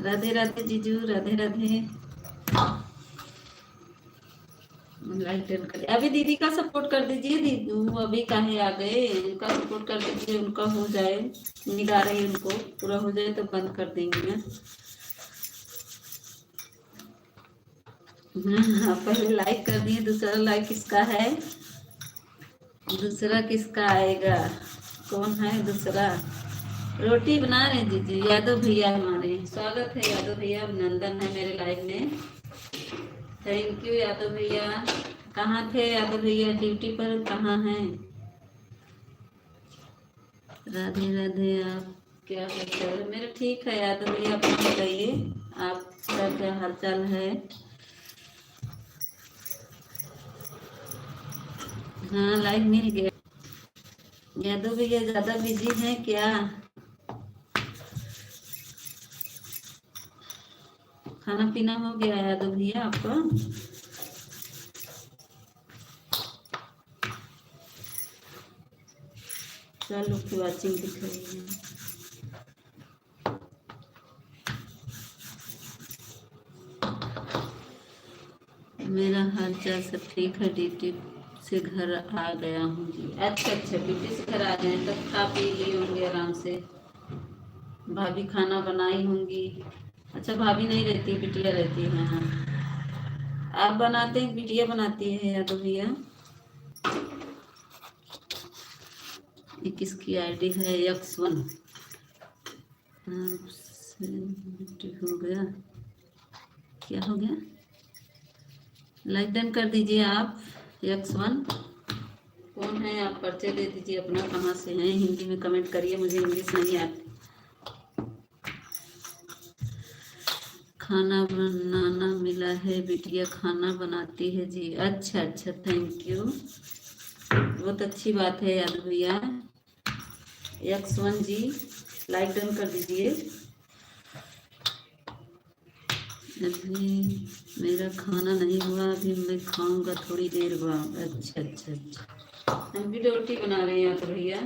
राधे राधे जीजू, Radhe Radhe. Like done कर अभी दीदी का सपोर्ट कर दीजिए। दीदी वो अभी काहे आ गए, उनका सपोर्ट कर दीजिए, उनका हो जाए, निगाह रही उनको पूरा हो जाए तो बंद कर देंगे ना। आप पहले लाइक कर दिए, दूसरा लाइक किसका है? दूसरा किसका आएगा? कौन है दूसरा? रोटी बना रहे दीदी, यादव भैया हमारे। स्वागत है यादव भैया, अभिनंदन है मेरे लाइव में। थैंक यू यादव भैया। कहाँ थे यादव भैया? ड्यूटी पर कहाँ हैं? राधे राधे। आप क्या करते हो? मेरा ठीक है यादव भैया, आप बताइए आपका क्या हालचाल है? हाँ लाइव मिल गया। यादव भैया ज्यादा बिजी हैं क्या? खाना पीना हो गया यादव भैया आपका? चलो की वाचिंग दिख रही है। मेरा हाल चाल सब ठीक है, ड्यूटी से घर आ गया हूँ जी। अच्छा अच्छा, ड्यूटी से घर आ गए, तब खा पी लिए होंगे आराम से। भाभी खाना बनाई होंगी। अच्छा भाभी नहीं रहती, बिटिया रहती है। हाँ आप बनाते हैं, बिटिया बनाती है यादव भैया? ये किसकी आईडी है? X1। हो गया, क्या हो गया? लाइक डन कर दीजिए आप। X1 कौन है? आप परिचय दे दीजिए अपना, कहाँ से हैं? हिंदी में कमेंट करिए, मुझे इंग्लिश नहीं आती। खाना बनाना मिला है, बिटिया खाना बनाती है जी। अच्छा अच्छा, थैंक यू, बहुत अच्छी बात है यादव भैया। X1 जी लाइक डन कर दीजिए। अभी मेरा खाना नहीं हुआ, अभी मैं खाऊंगा थोड़ी देर बाद। अच्छा अच्छा अच्छा, हम भी रोटी बना रहे हैं यादव भैया,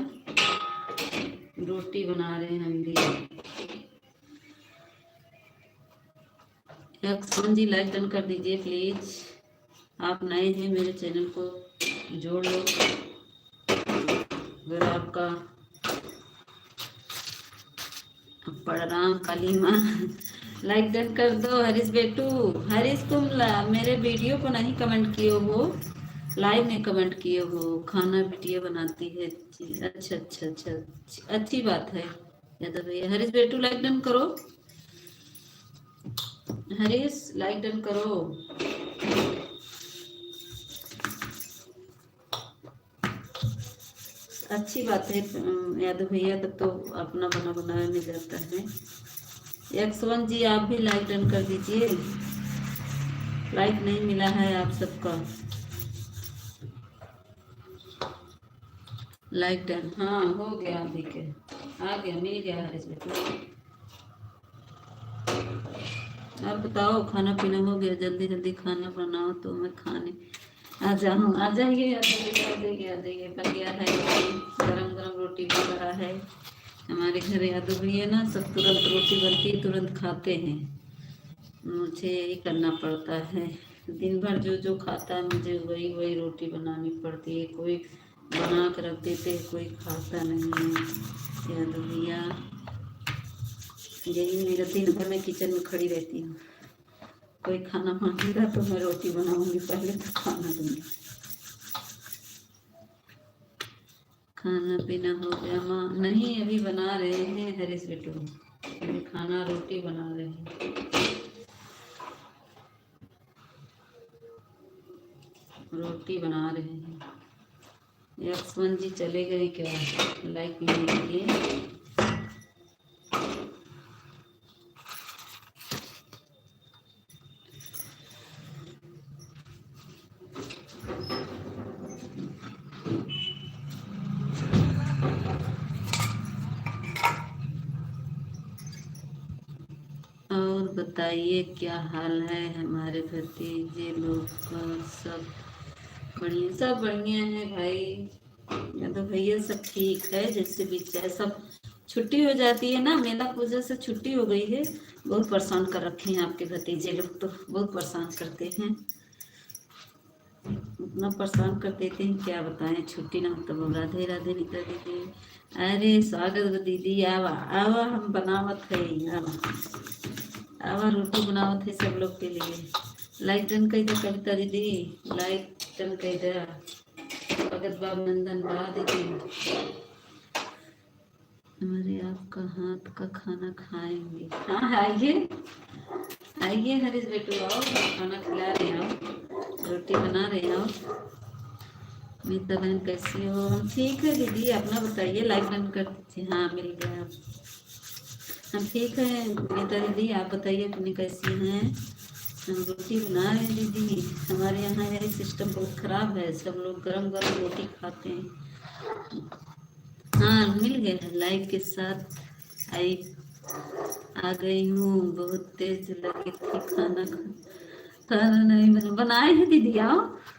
रोटी बना रहे हैं हम भी। X1 जी लाइक डन कर दीजिए प्लीज। आप नए हैं मेरे चैनल को जोड़ लो अगर आपका। प्रणाम काली माँ। लाइक डन कर दो हरीश बेटू। हरीश तुम मेरे वीडियो को नहीं कमेंट किए हो, लाइव में कमेंट किए हो। खाना बिटिया बनाती है जी। अच्छा अच्छा अच्छा, अच्छी बात है यादव भैया। हरीश बेटू लाइक डन करो, हरीश लाइक डन करो। अच्छी बात है यादव भैया, तब तो अपना बना बनाया मिल जाता है। X1 जी आप भी लाइक डन कर दीजिए, लाइक नहीं मिला है आप सबका। लाइक डन, हाँ हो गया, अभी के आ गया, मिल गया है इसमें। आप बताओ खाना पीना हो गया? जल्दी जल्दी खाना बनाओ तो मैं खाने आ जाऊँ। आ जाइए आ जाइए आ जाइए आ जाइए, बन गया है गरम गरम रोटी बन रहा है। हमारे घर यादव भैया ना सब तुरंत रोटी बनती है तुरंत खाते हैं, मुझे यही करना पड़ता है। दिन भर जो जो खाता है मुझे वही वही रोटी बनानी पड़ती है। कोई बना कर रख देते हैं, कोई खाता नहीं है यादव भैया। यही मेरा दिन भर मैं किचन में खड़ी रहती हूँ। कोई खाना मांगेगा तो मैं रोटी बनाऊंगी, पहले तो खाना दूंगी। खाना पीना हो गया माँ? नहीं अभी बना रहे हैं हरीश बेटू, अभी खाना रोटी बना रहे हैं, रोटी बना रहे हैं। X1 जी चले गए क्या लाइक करने के लिए? और बताइए क्या हाल है हमारे भतीजे लोग का? सब बढ़िया, सब बढ़िया है भाई। मैं तो भैया सब ठीक है, जैसे भी चाहे सब छुट्टी हो जाती है ना, मेला की वजह से छुट्टी हो गई है। बहुत परेशान कर रखे हैं आपके भतीजे लोग, तो बहुत परेशान करते हैं, इतना परेशान कर देते हैं क्या बताएं। छुट्टी ना हो तो वो राधे राधे निकल दीदी। अरे स्वागत हो दीदी, आवा आवा, हम बनावत है, आवा आवा, रोटी बनावत है सब लोग के लिए। लाइक डन कही दे कविता दीदी, लाइक डन कही दे। भगत बाब नंदन बा दीदी, हमारे आपका हाथ का खाना खाएंगे। हाँ आइए आइए हरीश बेटू, आओ खाना खिला रहे हो, रोटी बना रहे हो। मीता बहन कैसी हो? हम ठीक है दीदी, अपना बताइए, लाइक डन कर दीजिए। हाँ मिल गया आप। हम ठीक है मीता दीदी, आप बताइए अपनी कैसी हैं? हम रोटी बना रहे हैं दीदी, हमारे यहाँ यही सिस्टम बहुत ख़राब है, सब लोग गरम गरम रोटी खाते हैं। हाँ मिल गया, लाइक के साथ आई आ गई हूँ। बहुत तेज लगी थी खाना, खाना नहीं बनाए हैं दीदी, आओ।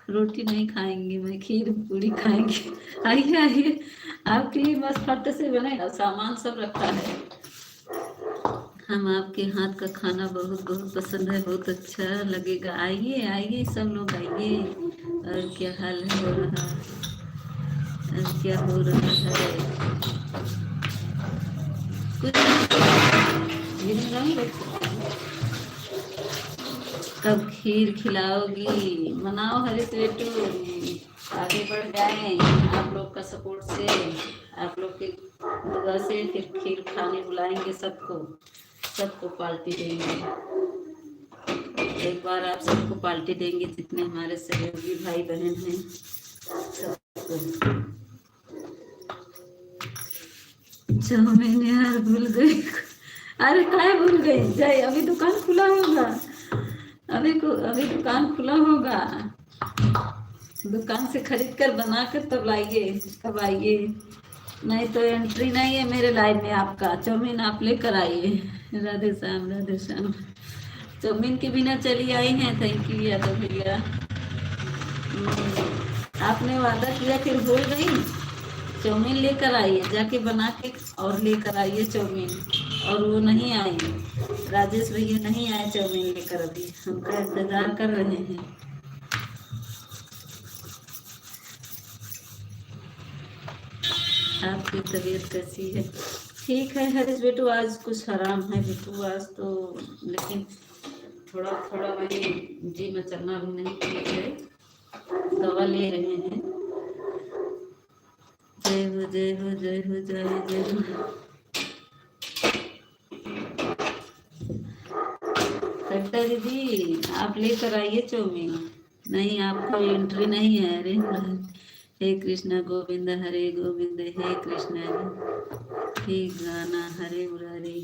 रोटी नहीं खाएंगे, मैं खीर पूरी खाएंगे। आइए आइए, आपके लिए बस फट से बनेगा, सामान सब रखा है। हम आपके हाथ का खाना बहुत बहुत पसंद है, बहुत अच्छा लगेगा। आइए आइए सब लोग आइए। और क्या हाल है हो रहा, और क्या हो रहा है? कुछ कब खीर खिलाओगी? मनाओ हरीश बेटू, आगे बढ़ जाए आप लोग का सपोर्ट से, आप लोग की दुआ से फिर खीर खाने बुलाएंगे सबको, सबको पार्टी देंगे। एक बार आप सबको पार्टी देंगे, जितने हमारे सहयोगी भाई बहन हैं सबको। चाउमीन यार भूल गई। अरे काय भूल गई जय, अभी दुकान खुला होगा, अभी दुकान खुला होगा, दुकान से खरीद कर बना कर तब लाइए, तब आइए, नहीं तो एंट्री नहीं है मेरे लाइन में आपका। चाउमीन आप लेकर आइए। राधे श्याम राधे श्याम। चाउमीन के बिना चली आई हैं, थैंक यू यादव भैया। आपने वादा किया फिर भूल गई। चाउमीन लेकर आइए, जाके बना के और लेकर आइए चाउमीन। और वो नहीं आए, राजेश भैया नहीं आए चाउमीन लेकर, अभी हमका इंतजार कर रहे हैं। आपकी तबीयत कैसी है? ठीक है हरीश बेटू, आज कुछ आराम है बेटू आज तो, लेकिन थोड़ा थोड़ा वही जी में चलना भी नहीं ठीक है, दवा ले रहे हैं। जय हो जय हो जय हो जय जय हो। कविता दीदी आप लेकर आइए चाउमीन। नहीं आपका एंट्री नहीं है। अरे हे कृष्णा गोविंद हरे गोविंद, हे कृष्णा हे गाना हरे मुरारी।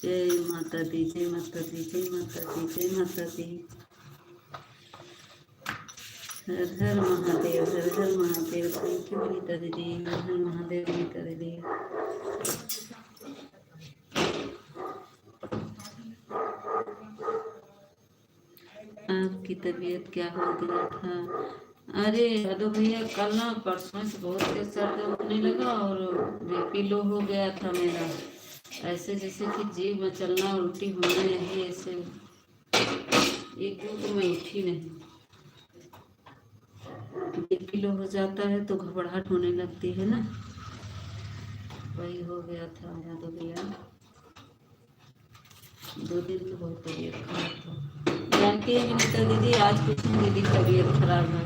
जय माता दी जय माता दी जय माता दी जय माता दी। हर हर महादेव हर हर महादेव। थैंक यू नीता दीदी, हर हर महादेव नीता दीदी। आपकी तबीयत क्या हो गया था? अरे यादव भैया कल ना परसों से बहुत तेज सर दर्द होने लगा और बीपी लो हो गया था मेरा, ऐसे जैसे कि जीभ में चलना उल्टी होने लगी, ऐसे एक दिन तो मैं उठी नहीं। बीपी लो हो जाता है तो घबराहट होने लगती है ना, वही हो गया था यादव भैया। 2 दिन तो बहुत तबीयत खराब था, जानती है विनीता दीदी, आज कुछ दीदी तबीयत खराब है,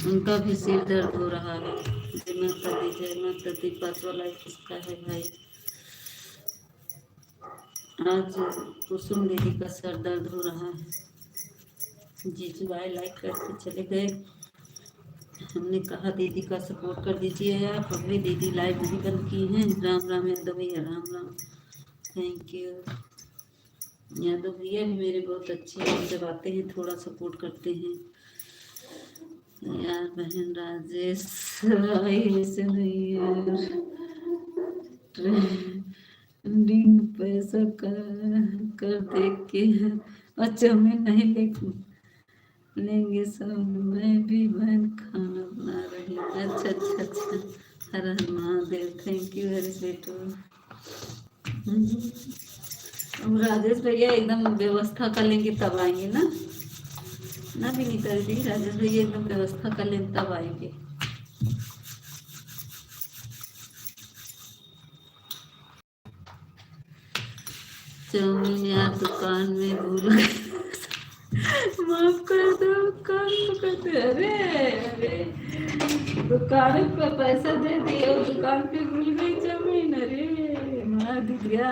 उनका भी सिर दर्द हो रहा है। जय माता दी जय माता दी। पास वाला किसका है भाई? आज कुसुम दीदी का सर दर्द हो रहा है। जीजू आए लाइक करके चले गए, हमने कहा दीदी का सपोर्ट कर दीजिए आप, अभी दीदी लाइव नहीं बंद की हैं। राम राम यादव भैया, राम राम, थैंक यू। यादव भैया भी मेरे बहुत अच्छे हैं, जब आते हैं थोड़ा सपोर्ट करते हैं। यार बहन राजेश भाई ऐसे नहीं यार, ट्रेंडिंग पैसा कर देख के, अच्छा मैं नहीं लेंगे सब, मैं भी बहन खाना बना रही हूँ। अच्छा अच्छा अच्छा, हर हर महादेव। थैंक यू हरीश बेटू। अब राजेश भैया एकदम व्यवस्था कर लेंगे तब आएंगे ना, ना विनीता दीदी, राजेश भैया एकदम व्यवस्था कर लेंगे तब आएंगे। चाउमीन यार दुकान में भूल गए, माफ कर दो, कान पकड़ते। अरे अरे, दुकान पे पैसा दे दिए और दुकान पे भूल गई चाउमीन। अरे मार दिया।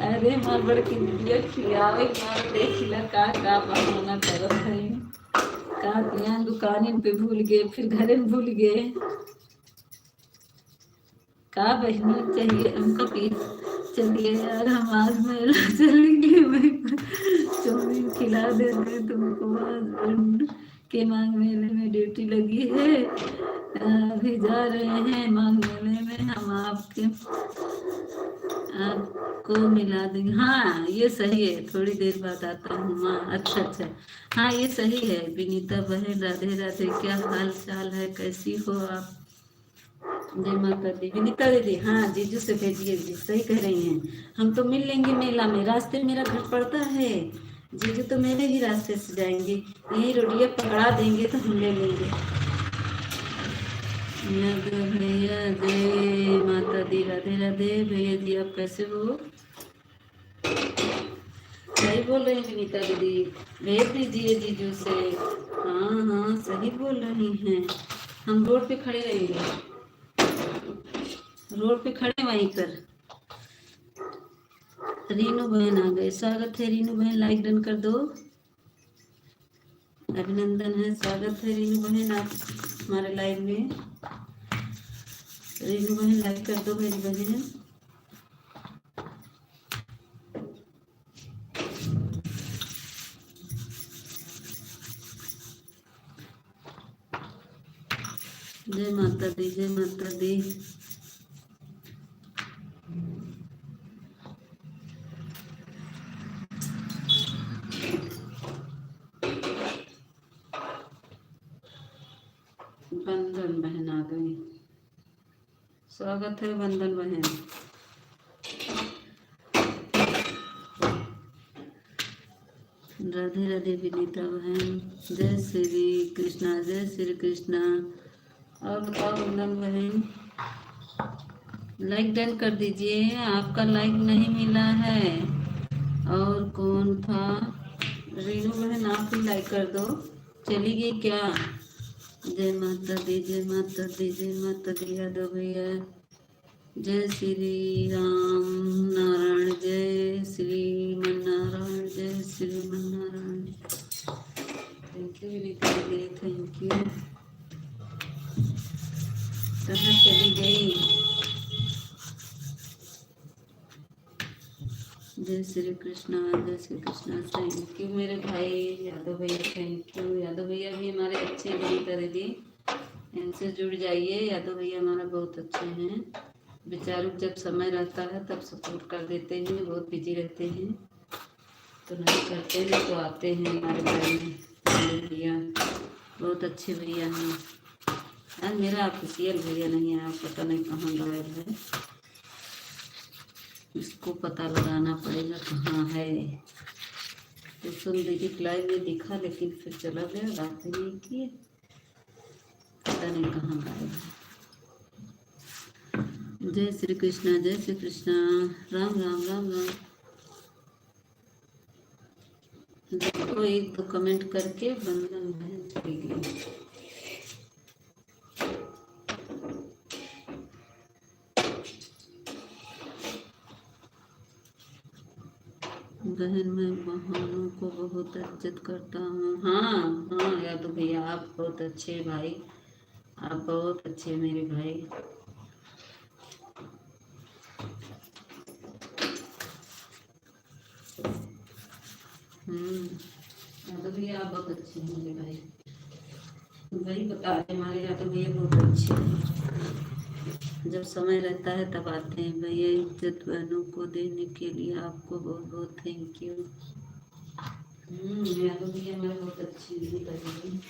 अरे माँ बड़की दिया खिलावे मार दे खिला का बहाना करो भाई, का दिया दुकान पे भूल गए फिर घर में भूल गए। का बहनी चाहिए हमको पीस। चलिए यार हम आज मेला चलेंगे, वहीं पर चाउमीन खिला देंगे तुमको। हस्बैंड के मांग मेले में ड्यूटी लगी है, अभी जा रहे हैं मांग मेले में, हम आपको मिला देंगे। हाँ ये सही है, थोड़ी देर बाद आता हूँ माँ। अच्छा अच्छा, हाँ ये सही है। विनीता बहन राधे राधे, क्या हाल चाल है, कैसी हो आप? जय माता दी। विनीता दीदी हाँ जीजू से भेजिए जी, सही कह रही हैं। हम तो मिल लेंगे मेला में, रास्ते में मेरा घर पड़ता है। जीजू तो मेरे ही रास्ते से जाएंगे, यही रोडिया पकड़ा देंगे तो हम ले लेंगे। भैया जय माता दी, राधे राधे। भैया जी आप कैसे हो? सही बोल रही हैं विनीता दीदी, भेज दीजिए जीजू से। हाँ हाँ सही बोल रही हैं, हम रोड पे खड़े रहेंगे, रोड पे खड़े वहीं पर। रीनू बहन आ गए, स्वागत है रीनू बहन, लाइक डन कर दो। अभिनंदन है, स्वागत है रीनू बहन आप हमारे लाइव में। रीनू बहन लाइक कर दो मेरी बहन। जय माता दी, जय माता दी। बंधन बहन आ गई, स्वागत है बंधन बहन। राधे राधे विनीता बहन, जय श्री कृष्णा, जय श्री कृष्णा। और बताओ बंधन बहन, लाइक डन कर दीजिए, आपका लाइक नहीं मिला है। और कौन था? रीनू बहन आप ही लाइक कर दो, चली गई क्या? जय माता दी, जय माता दी, जय माता दी। यादव भैया जय श्री राम नारायण, जय श्री मन नारायण, जय श्री मन नारायण। थैंक यू विनीता दीदी, थैंक यू। कहाँ चली गई? जय श्री कृष्णा, जय श्री कृष्णा। थैंक यू मेरे भाई यादव भैया, थैंक यू। यादव भैया भी हमारे अच्छे हैं विनीता दीदी, इनसे जुड़ जाइए। यादव भैया हमारा बहुत अच्छे हैं, बेचारों जब समय रहता है तब सपोर्ट कर देते हैं, बहुत बिजी रहते हैं तो नहीं करते हैं, तो आते हैं हमारे भाई भैया, बहुत अच्छे भैया हैं। आज मेरा ऑफिशियल भैया नहीं है, पता नहीं कहाँ गायब है, इसको पता लगाना पड़ेगा कहाँ है। तो सुन दीदी लाइव में दिखा लेकिन फिर चला गया, बात ही नहीं की, पता नहीं कहाँ गायब है। जय श्री कृष्णा, जय श्री कृष्णा। राम राम राम राम। देखो एक दो कमेंट करके बंधन बहन चली गई। बहन मैं बहनों को बहुत इज्जत करता हूँ। हाँ हाँ यादव भैया आप बहुत अच्छे भाई, आप बहुत अच्छे मेरे भाई। यादव भैया आप बहुत अच्छे हैं मेरे भाई, वही बता रहे हमारे यादव भैया बहुत अच्छे हैं, जब समय रहता है तब आते हैं। भैया इज्जत बहनों को देने के लिए आपको बहुत बहुत थैंक यू। यादव भैया हमारे बहुत अच्छे हैं।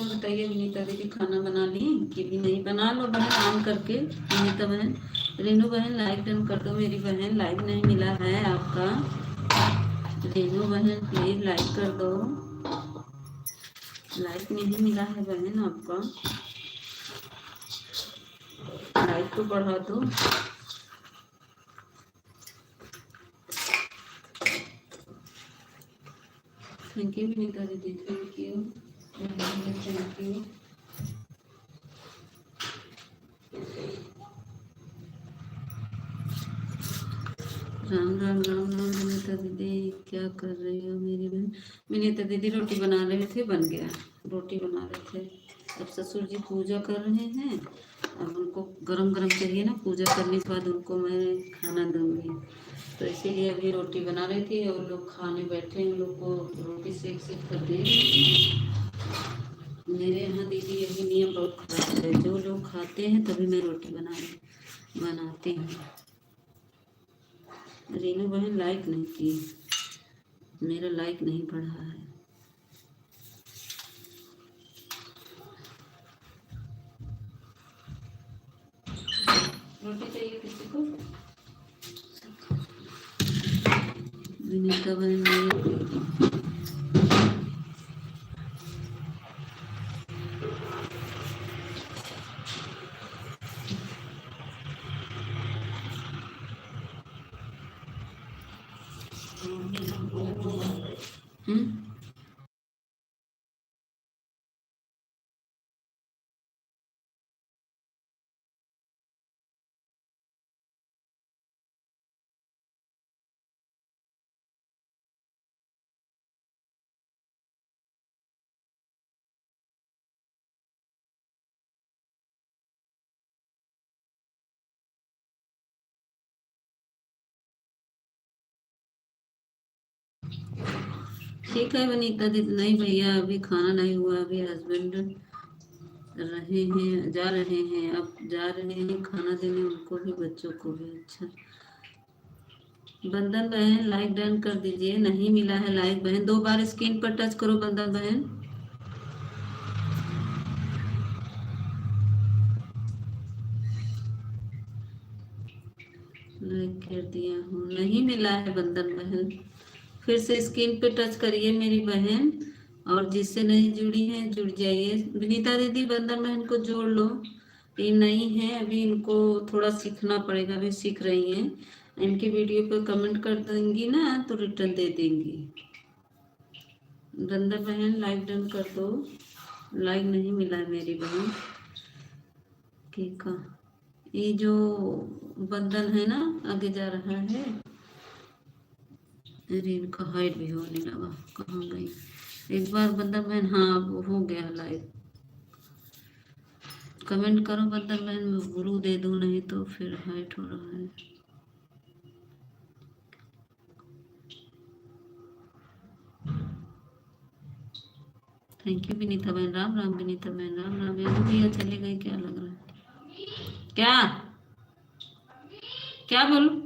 बताइए विनीता दीदी, खाना बना ली कि भी नहीं? बना लो बहन काम करके। विनीता बहन, रेनू बहन लाइक डन कर दो मेरी बहन, लाइक नहीं मिला है आपका। रेनू बहन प्लीज लाइक कर दो, लाइक नहीं मिला है बहन आपका, लाइक तो बढ़ा दो। थैंक यू विनीता दीदी, thank you, thank you. Ram Ram Ram Ram. Vinita दीदी क्या कर रही हो मेरी बहन? विनीता दीदी रोटी बना रहे थे, बन गया, रोटी बना रहे थे। अब ससुर जी पूजा कर रहे हैं, अब उनको गरम गरम चाहिए ना, पूजा करने के बाद उनको मैं खाना दूंगी, तो इसीलिए अभी रोटी बना रही थी और लोग खाने बैठे हैं, लोग को रोटी सेक सेक कर दे रही थी। मेरे यहाँ दीदी यही नियम बहुत खराब है, जो लोग खाते हैं तभी मैं रोटी बनाती हूँ। रीनू बहन लाइक नहीं की, मेरा लाइक नहीं बढ़ा है। रोटी चाहिए किसी को? विनीता बहन मेरी ठीक है वनीता दीदी। नहीं भैया अभी खाना नहीं हुआ, अभी हस्बैंड रहे हैं, जा रहे हैं, अब जा रहे हैं खाना देने उनको भी बच्चों को भी। अच्छा बंदन बहन लाइक डन कर दीजिए, नहीं मिला है लाइक बहन, 2 बार स्क्रीन पर टच करो बंदन बहन। लाइक कर दिया हूँ, नहीं मिला है बंदन बहन, फिर से स्क्रीन पे टच करिए मेरी बहन, और जिससे नहीं जुड़ी हैं जुड़ जाइए। विनीता दीदी बंदन बहन को जोड़ लो, ये नहीं है अभी, इनको थोड़ा सीखना पड़ेगा, अभी सीख रही हैं। इनकी वीडियो पे कमेंट कर देंगी ना तो रिटर्न दे देंगी। बंदन बहन लाइक डन कर दो, लाइक नहीं मिला है मेरी बहन। ठीक है, ये जो बंधन है ना आगे जा रहा है। अरे इनका हाइट भी होने लगा, कहाँ गई? एक बार बंधन बहन, हाँ वो हो गया लाइव। कमेंट करो बंधन बहन, मैं गुरु दे दूँ, नहीं तो फिर हाइट हो रहा है। थैंक यू विनीता बहन, राम राम विनीता बहन, राम राम। ये भैया चले गए क्या लग रहा है? क्या क्या बोलूं?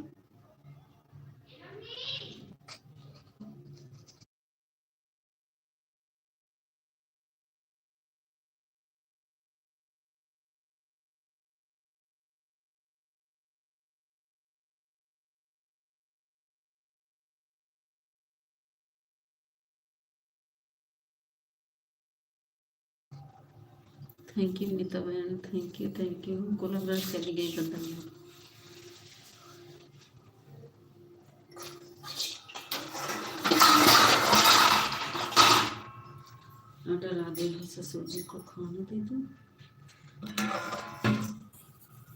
थैंक यू विनीता बहन, थैंक यू थैंक यू। हमको लग रहा है चली गई बंधन बहन। आटा ला दे, ससुर जी को खाना दे दूँ।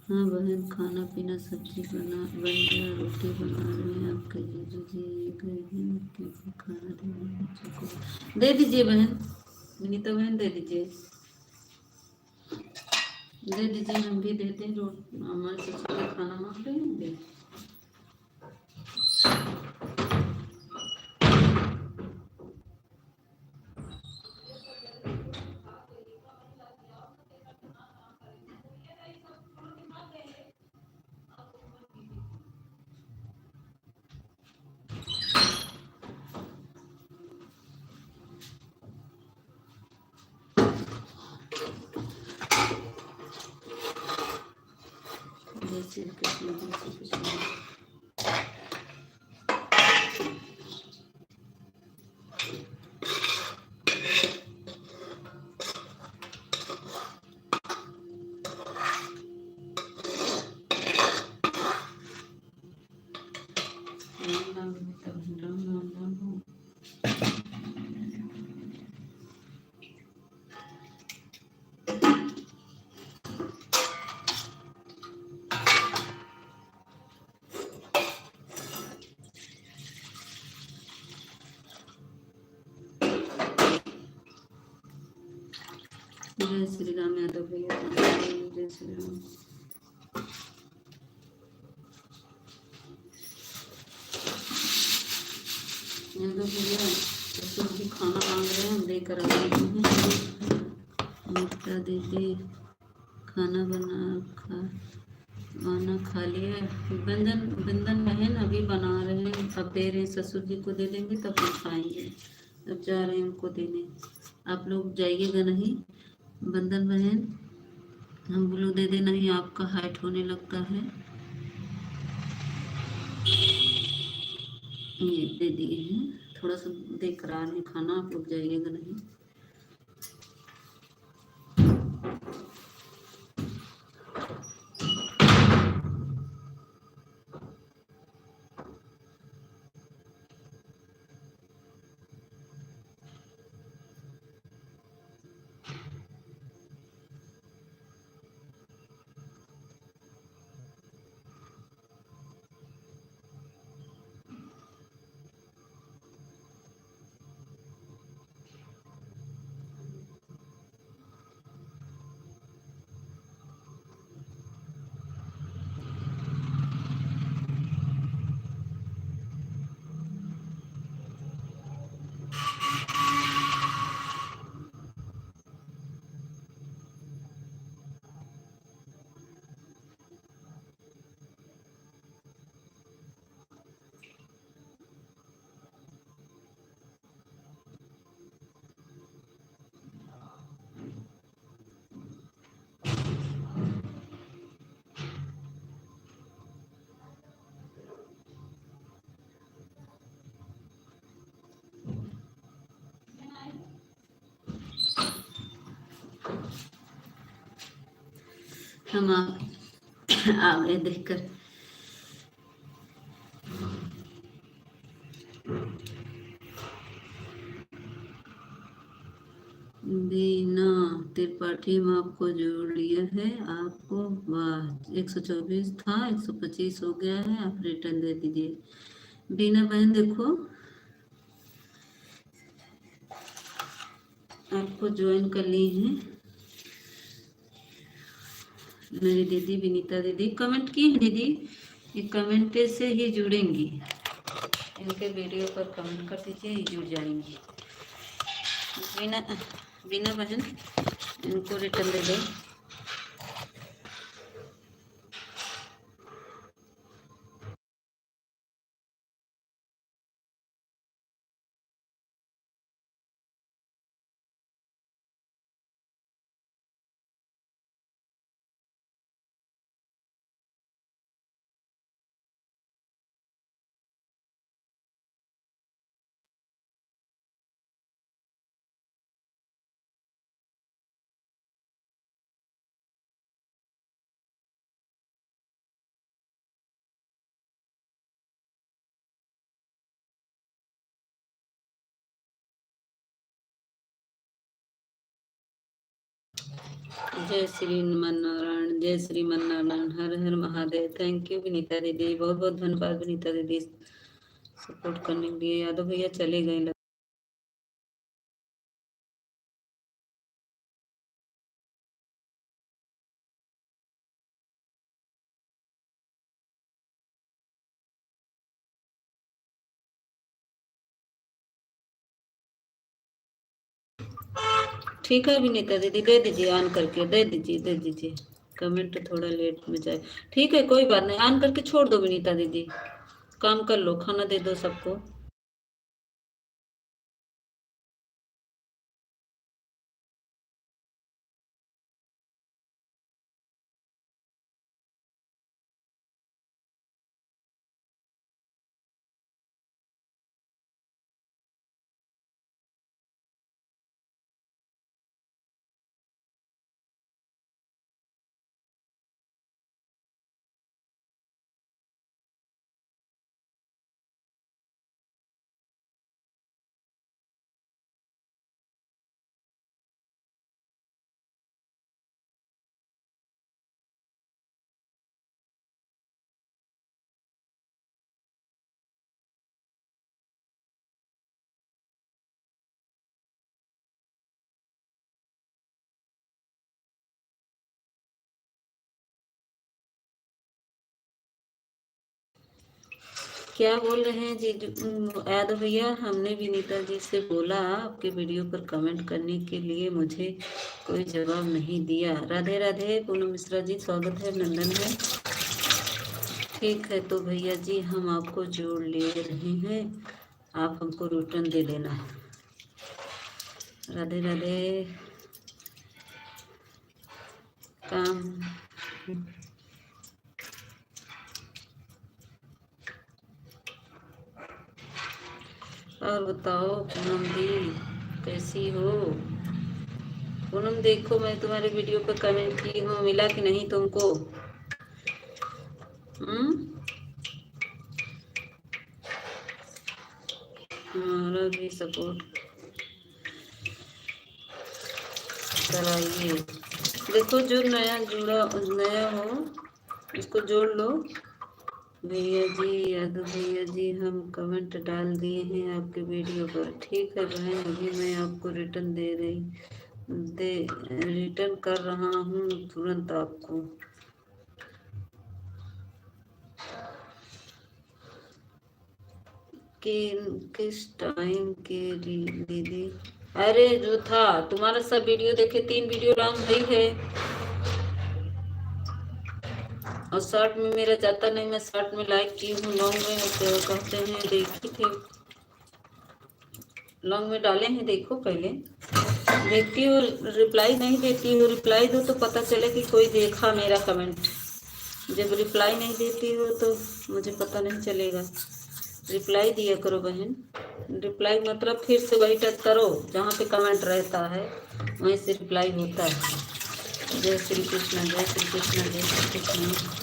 हाँ बहन, खाना पीना सब्जी बन गया, रोटी बना रहे हैं। आपके जीजू जी गए हैं क्योंकि खाना देने बच्चों को। दे दीजिए बहन, विनीता बहन दे दीजिए, दे दीजिए, हम भी देते हैं। हमारे ससुर का खाना मांग रहे हैं, दे। श्री कृष्ण जय श्री कृष्ण। राम राम सीता बहन, राम राम राम राम। जय श्री राम यादव भैया, जय श्री राम। यादव भैया ससुर जी खाना मांग रहे हैं, हम लेकर आ रहे हैं। मीठा दीदी खाना खा लिए। बंधन बहन अभी बना रहे हैं, अब दे रहे हैं, ससुर जी को दे देंगे तब हम खाएंगे। अब जा रहे हैं उनको देने। आप लोग जाइएगा नहीं बंधन बहन, हम बोलो दे देना ही, आपका हाइट होने लगता है। ये दे दिए हैं, थोड़ा सा देख रहा है खाना, आप लोग जाइएगा नहीं। हम आ गए देखकर। बीना त्रिपाठी में आपको जोड़ लिया है, आपको वाह 124 था 125 हो गया है, आप रिटर्न दे दीजिए। बीना बहन देखो आपको ज्वाइन कर ली है मेरी दीदी विनीता दीदी, कमेंट की है दीदी, ये कमेंट से ही जुड़ेंगी, इनके वीडियो पर कमेंट कर दीजिए, ये जुड़ जाएंगी। बिना बिना बहन इनको रिटर्न दे दो। जय श्री मन नारायण, जय श्री मन नारायण, हर हर महादेव। थैंक यू विनीता दीदी, बहुत बहुत धन्यवाद विनीता दीदी सपोर्ट करने के लिए। यादव भैया चले गए। ठीक है विनीता दीदी, दे दीजिए ऑन करके, दे दीजिए। कमेंट थोड़ा लेट में जाए, ठीक है कोई बात नहीं, ऑन करके छोड़ दो विनीता दीदी, काम कर लो, खाना दे दो सबको। क्या बोल रहे हैं जी यादव भैया? हमने विनीता जी से बोला आपके वीडियो पर कमेंट करने के लिए, मुझे कोई जवाब नहीं दिया। राधे राधे पूनम मिश्रा जी, स्वागत है, अभिनंदन है। ठीक है तो भैया जी हम आपको जोड़ ले रहे हैं, आप हमको रिटर्न दे देना। राधे राधे। काम और बताओ पूनम दी कैसी हो? पूनम देखो मैं तुम्हारे वीडियो पर कमेंट की हूँ, मिला कि नहीं तुमको? हमारा भी सपोर्ट कराइए। देखो जो नया हो उसको जोड़ लो। भैया जी यादव भैया जी हम कमेंट डाल दिए हैं आपके वीडियो पर। ठीक है बहन, अभी मैं आपको रिटर्न कर रहा हूँ तुरंत आपको। किस टाइम के दीदी? अरे जो था तुम्हारा सब वीडियो देखे, 3 वीडियो लॉन्ग हुई है और शॉर्ट में मेरा जाता नहीं, मैं शॉर्ट में लाइक की हूँ, लॉन्ग में कहते हैं देखी थे, लॉन्ग में डाले हैं। देखो पहले देखती हो, रिप्लाई नहीं देती हो, रिप्लाई दो तो पता चले कि कोई देखा मेरा कमेंट। जब रिप्लाई नहीं देती हो तो मुझे पता नहीं चलेगा। रिप्लाई दिया करो बहन। रिप्लाई मतलब फिर से वही टच करो जहाँ पे कमेंट रहता है, वहीं से रिप्लाई होता है। जय श्री कृष्ण, जय श्री कृष्ण, जय श्री कृष्ण।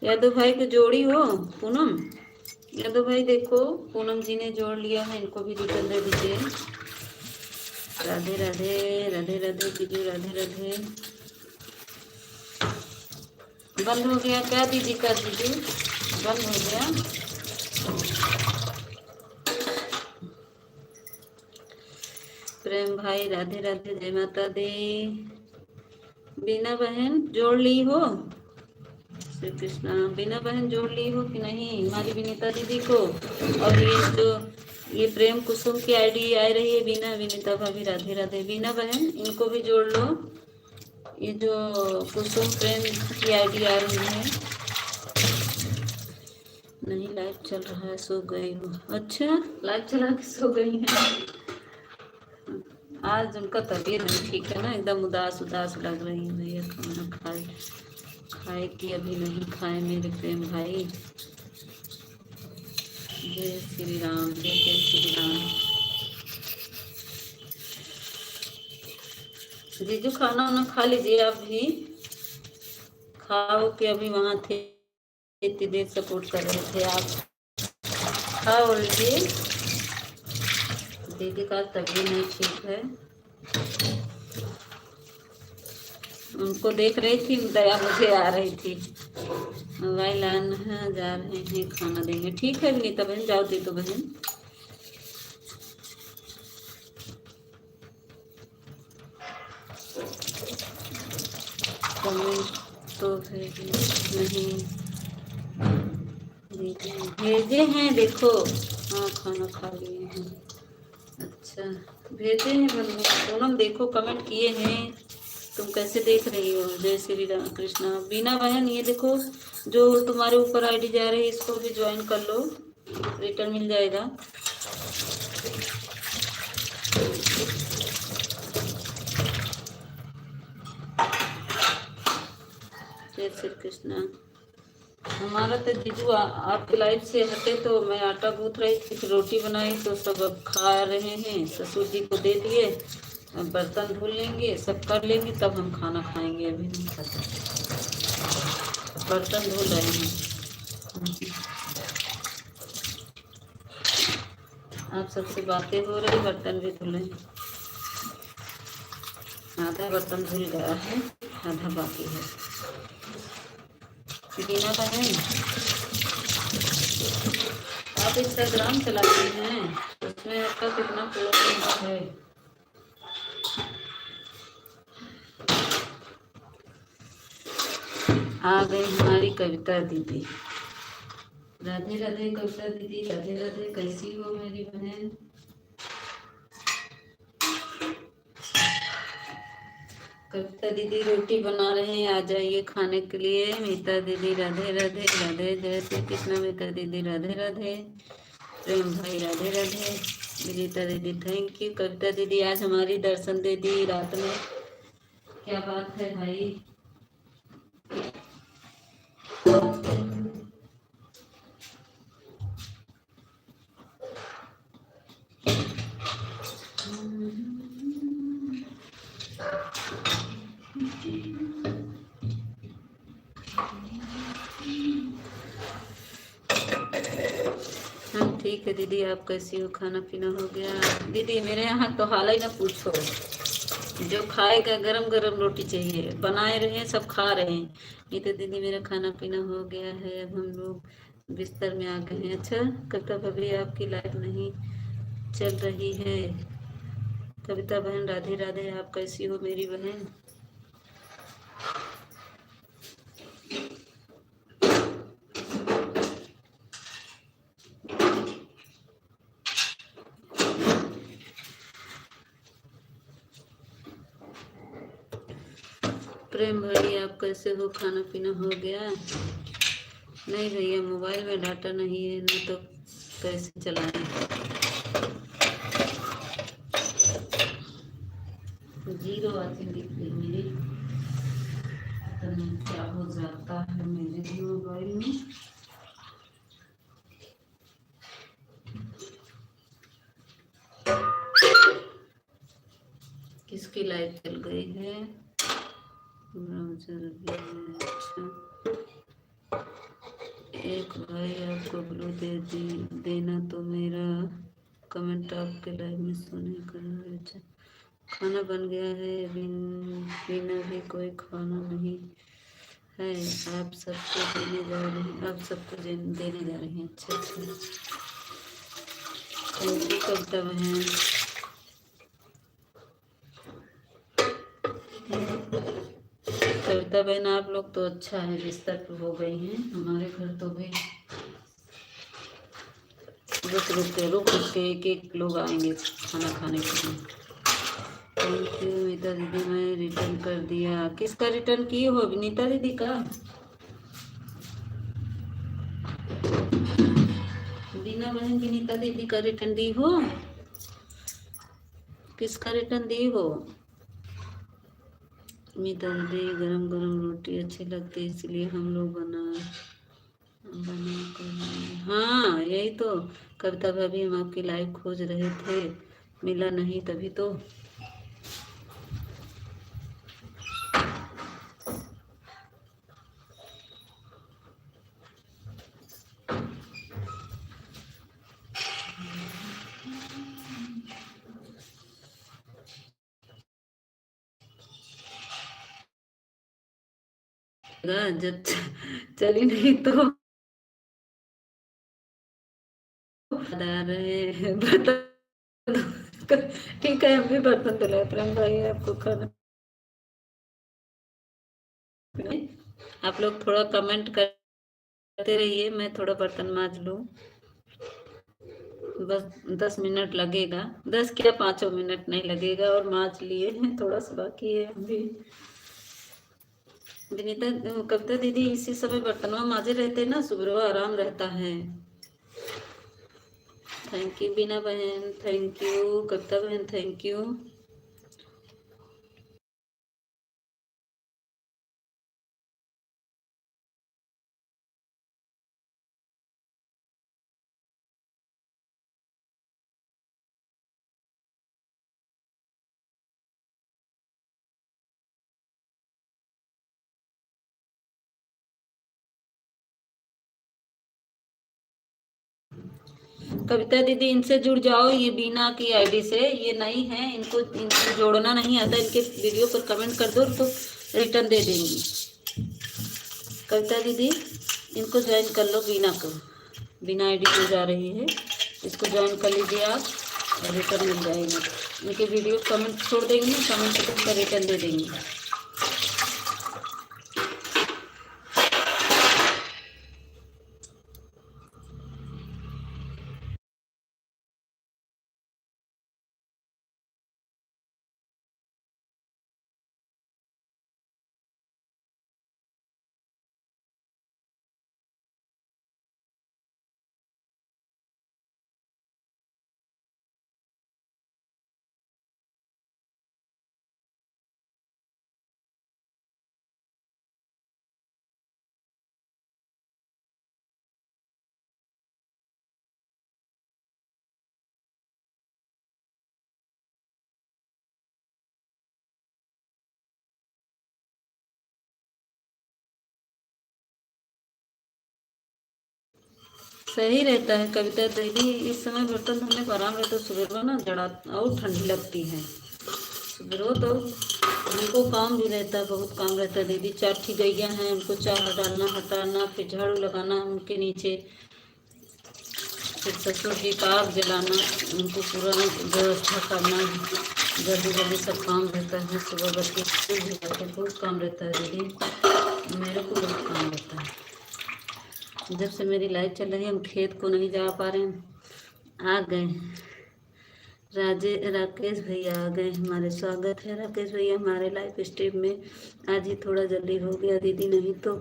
यादव भाई की जोड़ी हो पूनम? यादव भाई देखो पूनम जी ने जोड़ लिया है, इनको भी रिटर्न दे दीजिए। राधे राधे, राधे राधे दीदी, राधे राधे। बंद हो गया क्या दीदी का? दीदी बंद हो गया। प्रेम भाई राधे राधे, जय माता दी। बीना बहन जोड़ ली हो? श्री कृष्णा। बीना बहन जोड़ ली हो कि नहीं हमारी विनीता दीदी को? और ये प्रेम कुसुम की आईडी आ रही है, बीना विनीता भाभी राधे राधे। बीना बहन इनको भी जोड़ लो। ये जो कुसुम प्रेम की आईडी आ रही है। नहीं लाइव चल रहा है, सो गई हो? अच्छा लाइव चला के सो गई है। आज उनका तबीयत नहीं ठीक है ना, एकदम उदास उदास लग रही है। भैया खाना खाए कि अभी नहीं खाए मेरे प्रेम भाई? जय श्री राम, जय जय श्री राम। जीजू खाना वाना खा लीजिए आप भी। खाओ कि अभी वहां थे, इतनी देर सपोर्ट कर रहे थे आप। खाओ लीजिए। दीदी का तबीयत नहीं ठीक है, उनको देख रही थी, दया मुझे आ रही थी। मोबाइल आना जा रहे हैं, खाना देंगे। ठीक है विनीता बहन, जाओ दे दो बहन। कमेंट तो नहीं भेजे हैं, देखो। हाँ खाना खा लिए हैं। अच्छा भेजे हैं पूनम, देखो कमेंट किए हैं, तुम कैसे देख रही हो? जय श्री राम कृष्णा। बीना बहन ये देखो जो तुम्हारे ऊपर आईडी जा रही है, इसको भी ज्वाइन कर लो, रिटर्न मिल जाएगा। जय श्री कृष्णा। हमारा तो जीजू आपके लाइफ से हटे तो मैं आटा गूंथ रही थी, फिर रोटी बनाई तो सब अब खा रहे हैं। ससुर जी को दे दिए, बर्तन धुल लेंगे, सब कर लेंगे तब हम खाना खाएंगे। अभी नहीं खाता, बर्तन धुल रहे हैं। आप सबसे बातें हो रही, बर्तन भी धुले। आधा बर्तन धुल गया है, आधा बाकी है। बीना बहन, आप इंस्टाग्राम चलाती हैं, उसमें आपका कितना फॉलोअर्स है? आ गई हमारी कविता दीदी। राधे राधे कविता दीदी, राधे राधे, कैसी हो मेरी बहन? कविता दीदी रोटी बना रहे हैं, आ जाइए खाने के लिए। मीता दीदी राधे राधे, राधे जय श्री कृष्ण। मीता दीदी राधे राधे, प्रेम भाई राधे राधे, विनीता दीदी थैंक यू। कविता दीदी आज हमारी दर्शन दे दी रात में, क्या बात है भाई। हम ठीक है दीदी, आप कैसी हो? खाना पीना हो गया? दीदी मेरे यहाँ तो हाल ही ना पूछो, जो खाएगा गरम गरम रोटी चाहिए, बनाए रहे हैं सब खा रहे हैं। ये तो दीदी मेरा खाना पीना हो गया है, अब हम लोग बिस्तर में आ गए हैं। अच्छा कविता भाभी आपकी लाइफ नहीं चल रही है? कविता बहन राधे राधे, आप कैसी हो मेरी बहन? प्रेम भाई आप कैसे हो? खाना पीना हो गया? नहीं भैया, मोबाइल में डाटा नहीं है ना, तो कैसे चलाएं? जीरो वाचिंग दिख रही मेरी, पता नहीं क्या हो जाता है मेरे भी मोबाइल में। किसकी लाइट चल गई है? ब्राउजर भी है। अच्छा एक भाई आपको ब्लू देना तो मेरा कमेंट आपके लाइव में सुने कर। अच्छा खाना बन गया है, बिना भी कोई खाना नहीं है, आप सबको देने जा रहे हैं, आप सबको देने जा रहे हैं। अच्छा अच्छा थैंक यू कविता बहन। कविता बहन आप लोग तो अच्छा है, बिस्तर पर हो गई हैं, हमारे घर तो भी रुक के एक एक लोग आएंगे खाना खाने के लिए। थैंक यू नीता दीदी, मैं रिटर्न कर दिया। किसका रिटर्न की हो? नीता दीदी का? बीना बहन की नीता दीदी का रिटर्न दी हो? किसका रिटर्न दी हो? नीता दीदी गरम गरम रोटी अच्छी लगती है, इसलिए हम लोग बना कर। हाँ यही तो कविता भाभी, हम आपकी लाइव खोज रहे थे, मिला नहीं तभी तो। जब चली नहीं तो बता रहे बर्तन। ठीक है हम भी बर्तन धुले। प्रेम भाई आपको खाना, आप लोग थोड़ा कमेंट करते रहिए, मैं थोड़ा बर्तन मांज लूँ। बस 10 मिनट लगेगा, 10 क्या 5 मिनट नहीं लगेगा, और मांज लिए हैं, थोड़ा सा बाकी है अभी। विनीता कविता दीदी इसी समय बर्तनों मांजे रहते ना, सुबह आराम रहता है। थैंक यू बीना बहन, थैंक यू कविता बहन, थैंक यू। कविता दीदी इनसे जुड़ जाओ, ये बीना की आईडी से, ये नई है, इनको जोड़ना नहीं आता, इनके वीडियो पर कमेंट कर दो तो रिटर्न दे देंगी। कविता दीदी इनको ज्वाइन कर लो, बीना को, बिना आईडी पे जा रही है, इसको ज्वाइन कर लीजिए आप और रिटर्न मिल जाएगा। इनके वीडियो कमेंट छोड़ देंगे, कमेंट कर रिटर्न दे देंगे। सही रहता है कविता दीदी, इस समय बर्तन धोने को आराम रहता है, सुबह ना जड़ा और ठंडी लगती है, सुबह तो उनको काम भी रहता है, बहुत काम रहता है दीदी। 4 ठीक गैया हैं, उनको चारा डालना, हटाना, फिर झाड़ू लगाना उनके नीचे, फिर ससुर जी का आग जलाना, उनको पूरा व्यवस्था करना, जल्दी जल्दी सब काम रहता है। सुबह बच्चे स्कूल भी जाते हैं, बहुत काम रहता है दीदी, मेरे को बहुत काम रहता है। जब से मेरी लाइफ चल रही है, हम खेत को नहीं जा पा रहे हैं। आ गए राकेश भैया आ गए हमारे, स्वागत है राकेश भैया हमारे लाइव स्ट्रीम में। आज ही थोड़ा जल्दी हो गया दीदी, नहीं तो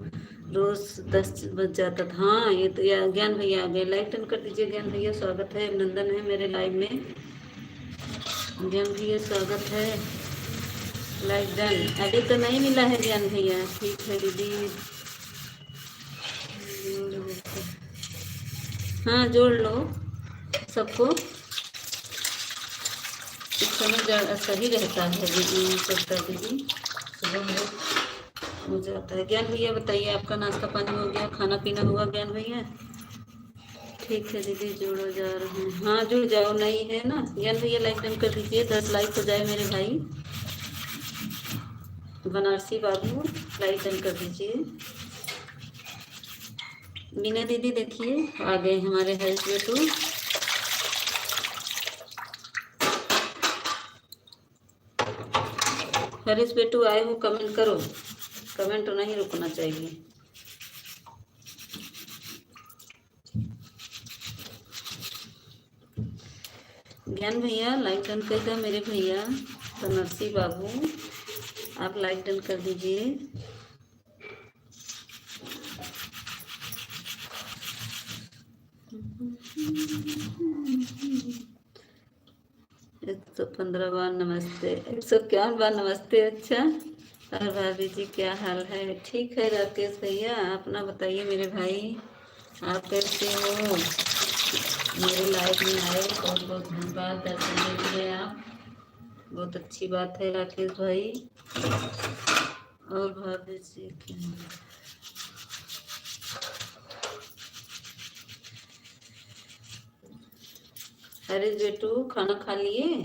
रोज 10 बज जाता था। हाँ ये तो, या ज्ञान भैया आ गए, लाइक टर्न कर दीजिए ज्ञान भैया, स्वागत है, अभिनंदन है मेरे लाइव में। ज्ञान भैया स्वागत है, लाइक डन। अभी तो नहीं मिला है ज्ञान भैया, ठीक है दीदी, हाँ जोड़ लो सबको, इस समय सही रहता है दीदी, सकता दीदी सुबह में हो जाता है। ज्ञान भैया बताइए, आपका नाश्ता पानी हो गया, खाना पीना हुआ ज्ञान भैया? ठीक है दीदी, जोड़ो जा रहे हैं, हाँ जुड़ जाओ, नहीं है ना ज्ञान भैया, लाइक डन कर दीजिए, 10 लाइक हो जाए मेरे भाई। बनारसी बाबू लाइक डन कर दीजिए। मीना दीदी देखिए आ गए हमारे हेल्थ बेटू, हरीश बेटू आए हो, कमेंट करो, कमेंट तो नहीं रुकना चाहिए। ज्ञान भैया लाइक डन कर दो मेरे भैया, बनरसी बाबू आप लाइक डन कर दीजिए। 115 बार नमस्ते, 151 बार नमस्ते। अच्छा और भाभी जी क्या हाल है? ठीक है राकेश भैया, अपना बताइए मेरे भाई, आप कैसे हो? मेरे लाइफ में आए, बहुत बहुत धन्यवाद, दर्शन दे दिए आप, बहुत अच्छी बात है राकेश भाई। और भाभी जी क्या, अरे बेटू खाना खा लिए?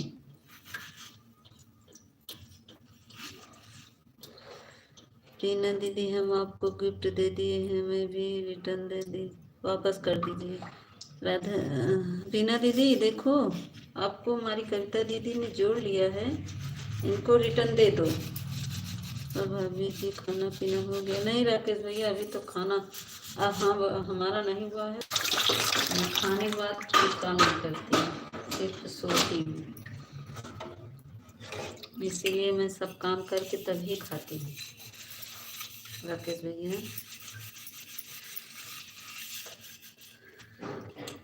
टीना दीदी हम आपको गिफ्ट दे दिए हैं, हमें भी रिटर्न दे दी, वापस कर दीजिए। राधा टीना दीदी देखो, आपको हमारी कविता दीदी ने जोड़ लिया है, इनको रिटर्न दे दो। और भाभी जी खाना पीना हो गया? नहीं राकेश भैया अभी तो खाना हाँ हमारा नहीं हुआ है, मैं खाने के बाद कुछ काम नहीं करती हूँ, सिर्फ सोती हूँ, इसीलिए मैं सब काम करके तभी खाती हूँ राकेश भैया।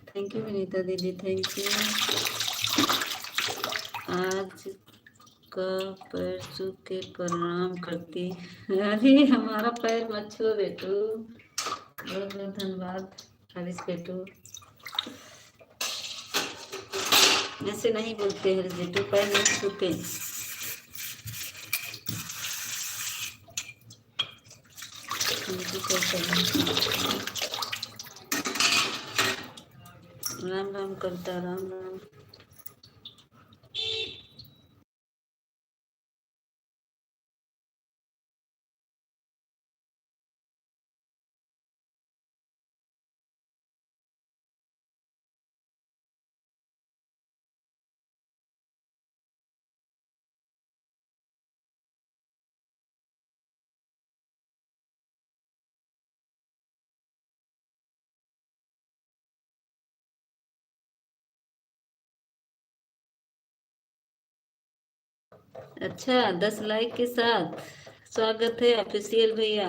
थैंक यू विनीता दीदी, थैंक यू। आज का पैर छू के प्रणाम करती, अरे हमारा पैर मत छुओ बेटू, बहुत बहुत धन्यवाद हरीश बेटू, ऐसे नहीं बोलते हरीश बेटू, पैर नहीं छूते। राम राम करता, राम राम। अच्छा, 10 लाइक के साथ स्वागत है ऑफिशियल भैया।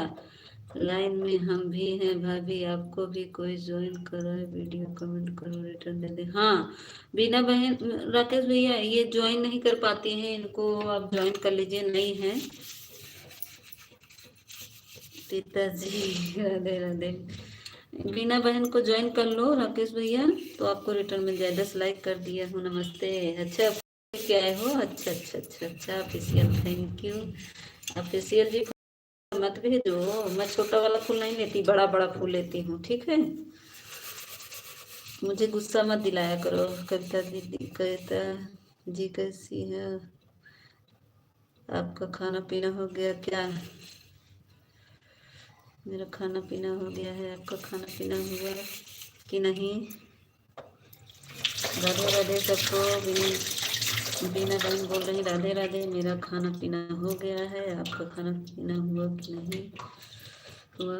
लाइन में हम भी हैं भाभी, आपको भी कोई ज्वाइन करो, वीडियो कमेंट करो, रिटर्न दे दे। हाँ, बीना बहन, राकेश भैया ये ज्वाइन नहीं कर पाती हैं, इनको आप ज्वाइन कर लीजिए, नहीं है। पिताजी राधे राधे। बीना बहन को ज्वाइन कर लो राकेश भैया, तो आपको रिटर्न मिल जाए। 10 लाइक कर दिया हूँ, नमस्ते। अच्छा, क्या है हो? अच्छा अच्छा अच्छा अच्छा, ऑफिशियल थैंक यू। ऑफिशियल जी मत भेजो, मैं छोटा वाला फूल नहीं लेती, बड़ा बड़ा फूल लेती हूँ, ठीक है। मुझे गुस्सा मत दिलाया करो। कविता दीदी, कविता जी कैसी है? आपका खाना पीना हो गया क्या? मेरा खाना पीना हो गया है, आपका खाना पीना हुआ कि नहीं? राधे राधे सबको। बीना बहन बोल रही राधे राधे, मेरा खाना पीना हो गया है, आपका खाना पीना हुआ कि नहीं हुआ?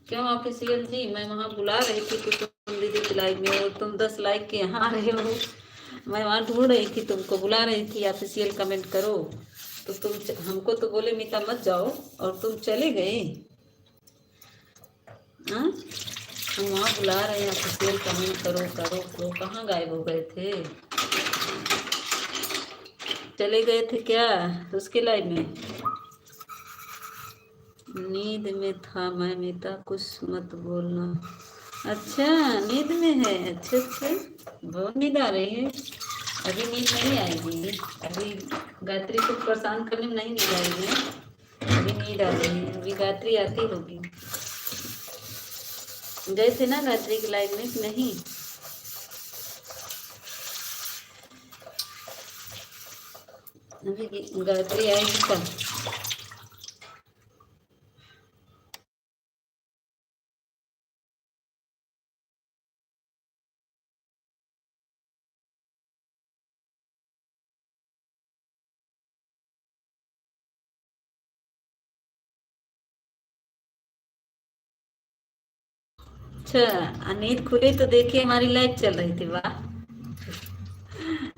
क्यों ऑफिशियल जी, मैं वहाँ बुला रही थी कुछ दीदी की लाइव में, और तुम 10 लाइक के यहाँ आ रहे हो। मैं वहाँ ढूंढ रही थी, तुमको बुला रही थी ऑफिशियल कमेंट करो, तो तुम हमको तो बोले मीता मत जाओ, और तुम चले गए। हाँ, हम वहाँ बुला रहे हैं ऑफिशियल कमेंट करो करो करो, कहाँ गायब हो गए थे? चले गए थे क्या उसके लाइव में? नींद में था मैं मीता, कुछ मत बोलना। अच्छा, नींद में है, अच्छा अच्छा, बहुत नींद आ रही है। अभी नींद नहीं आएगी, अभी गायत्री को परेशान करने में नहीं नींद आएगी, अभी नींद आ रही है, अभी गायत्री आती होगी। गए थे ना गायत्री की लाइफ में कि नहीं? अभी गायत्री आएगी कब? अच्छा, नींद खुली तो देखिए हमारी लाइव चल रही थी, वाह।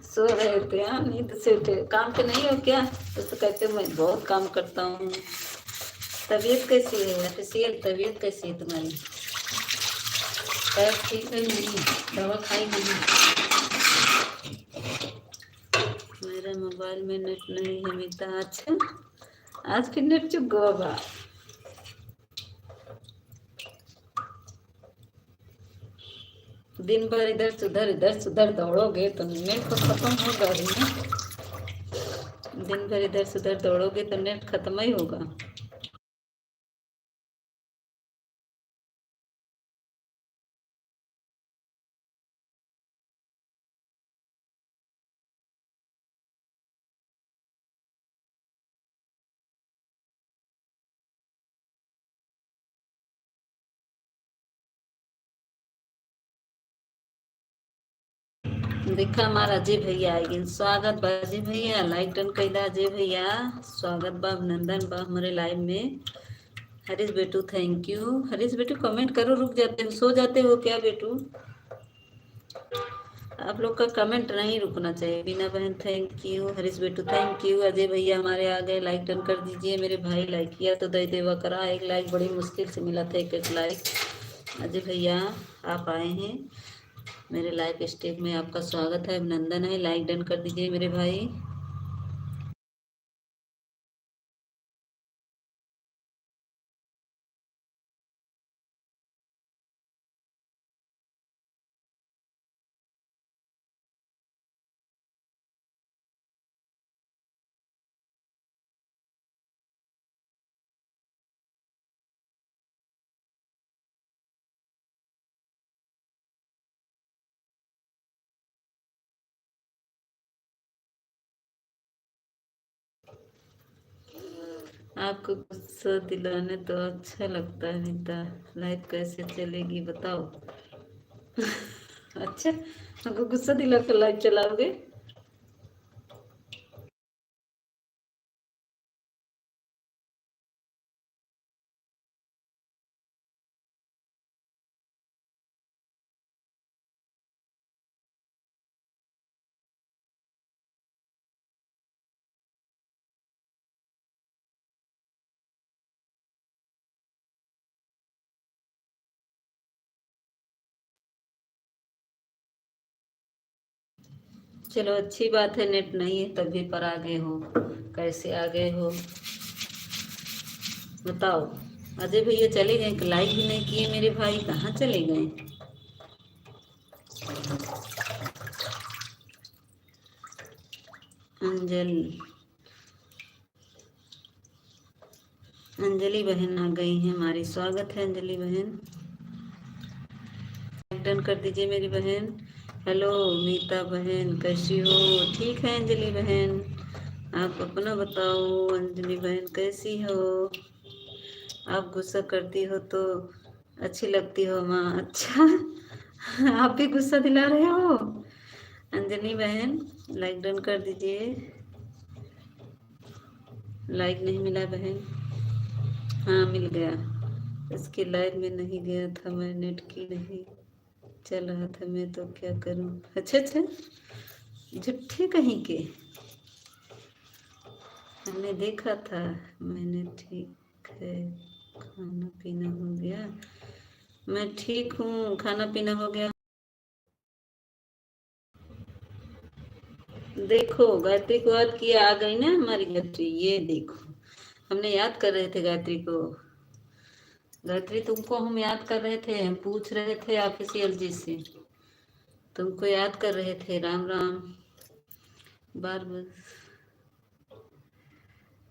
सो रहे थे, हाँ, नींद से उठे। काम पे नहीं हो क्या? तो कहते मैं बहुत काम करता हूँ। तबीयत कैसी है ऑफिशियल, तबीयत कैसी है तुम्हारी? पैर ठीक है नहीं? दवा खाई नहीं? मेरे मोबाइल में नेट नहीं है मीता। अच्छा, आज फिर नेट चुक गया होगा। दिन भर इधर से उधर दौड़ोगे तो नेट तो खत्म होगा ही ना। दिन भर इधर से उधर दौड़ोगे तो नेट खत्म ही होगा। देखा हमारा अजय भैया आएगी, स्वागत बा अजय भैया, लाइक डन कैदा अजय भैया, स्वागत बा, अभिनंदन बा हमारे लाइव में। हरीश बेटू थैंक यू। हरीश बेटू कमेंट करो, रुक जाते हो, सो जाते हो क्या बेटू? आप लोग का कमेंट नहीं रुकना चाहिए। बीना बहन थैंक यू, हरीश बेटू थैंक यू, अजय भैया हमारे आ गए, लाइक डन कर दीजिए मेरे भाई। लाइक किया तो दई देवा करा, एक लाइक बड़ी मुश्किल से मिला था, एक लाइक। अजय भैया आप आए हैं मेरे लाइव स्टेज में, आपका स्वागत है, अभिनंदन है, लाइक डन कर दीजिए मेरे भाई। आपको गुस्सा दिलाने तो अच्छा लगता है नीता। लाइफ कैसे चलेगी बताओ। अच्छा, हमको गुस्सा दिला कर लाइफ चलाओगे? चलो अच्छी बात है, नेट नहीं है तभी पर आ गए हो। कैसे आ गए हो बताओ। अजय भैया चले गए, लाइक भी नहीं किए मेरे भाई, कहाँ चले गए? अंजल अंजलि बहन आ गई है हमारी, स्वागत है अंजलि बहन। डन कर दीजिए मेरी बहन। हेलो मीता बहन, कैसी हो? ठीक है अंजलि बहन, आप अपना बताओ। अंजलि बहन कैसी हो? आप गुस्सा करती हो तो अच्छी लगती हो माँ। अच्छा, आप भी गुस्सा दिला रहे हो? अंजलि बहन लाइक डन कर दीजिए। लाइक नहीं मिला बहन। हाँ मिल गया। इसके लाइव में नहीं गया था मैं, नेट की नहीं चल रहा था, मैं तो क्या करूं। अच्छा अच्छा, झूठे कहीं के, हमने देखा था। मैंने ठीक है, खाना पीना हो गया? मैं ठीक हूँ, खाना पीना हो गया। देखो गायत्री को याद किया, आ गई ना हमारी गायत्री, ये देखो। हमने याद कर रहे थे गायत्री को। गायत्री तुमको हम याद कर रहे थे, हम पूछ रहे थे ऑफिशियल जी से, तुमको याद कर रहे थे। राम राम। बार बार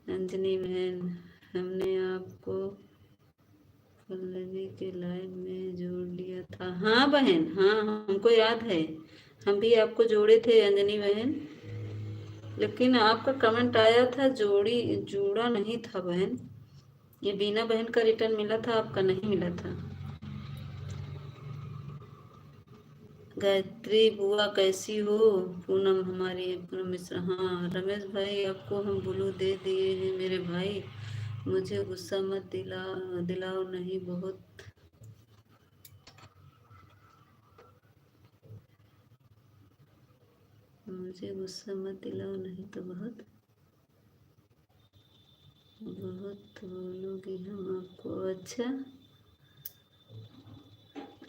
अंजनी बहन, हमने आपको पल्लवी के लाइव में जोड़ लिया था। हाँ बहन, हाँ हमको याद है, हम भी आपको जोड़े थे अंजनी बहन, लेकिन आपका कमेंट आया था जोड़ी जोड़ा नहीं था बहन। ये बीना बहन का रिटर्न मिला था, आपका नहीं मिला था। गायत्री बुआ कैसी हो? पूनम हमारी, पूनम मिश्रा, हाँ रमेश भाई आपको हम ब्लू दे दिए हैं मेरे भाई, मुझे गुस्सा मत दिलाओ नहीं बहुत। मुझे गुस्सा मत दिलाओ नहीं तो बहुत बहुत बोलोगी हम आपको। अच्छा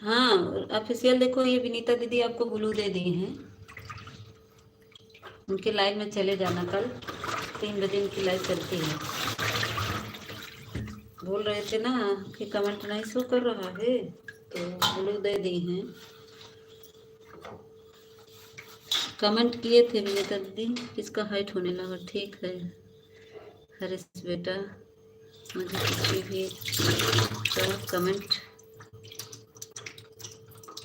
हाँ, ऑफिशियल देखो, ये विनीता दीदी आपको ब्लू दे दिए हैं, उनके लाइव में चले जाना, कल 3 बजे उनकी लाइव चलती है। बोल रहे थे ना कि कमेंट नहीं शो कर रहा है, तो ब्लू दे दी हैं। कमेंट किए थे विनीता दीदी, किसका हाइट होने लगा? ठीक है हरीश बेटा, मुझे किसी भी का कमेंट,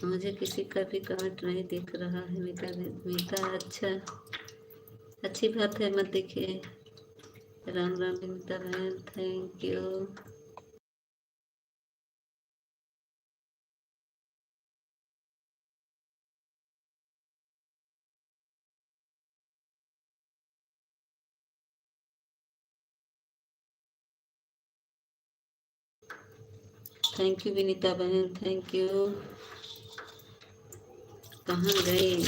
मुझे किसी का भी कमेंट नहीं दिख रहा है। मीता मीता, अच्छा अच्छी बात है, मत देखिए। राम राम विनीता बहन, thank you. Thank you Vinita बहन, थैंक यू। कहाँ गई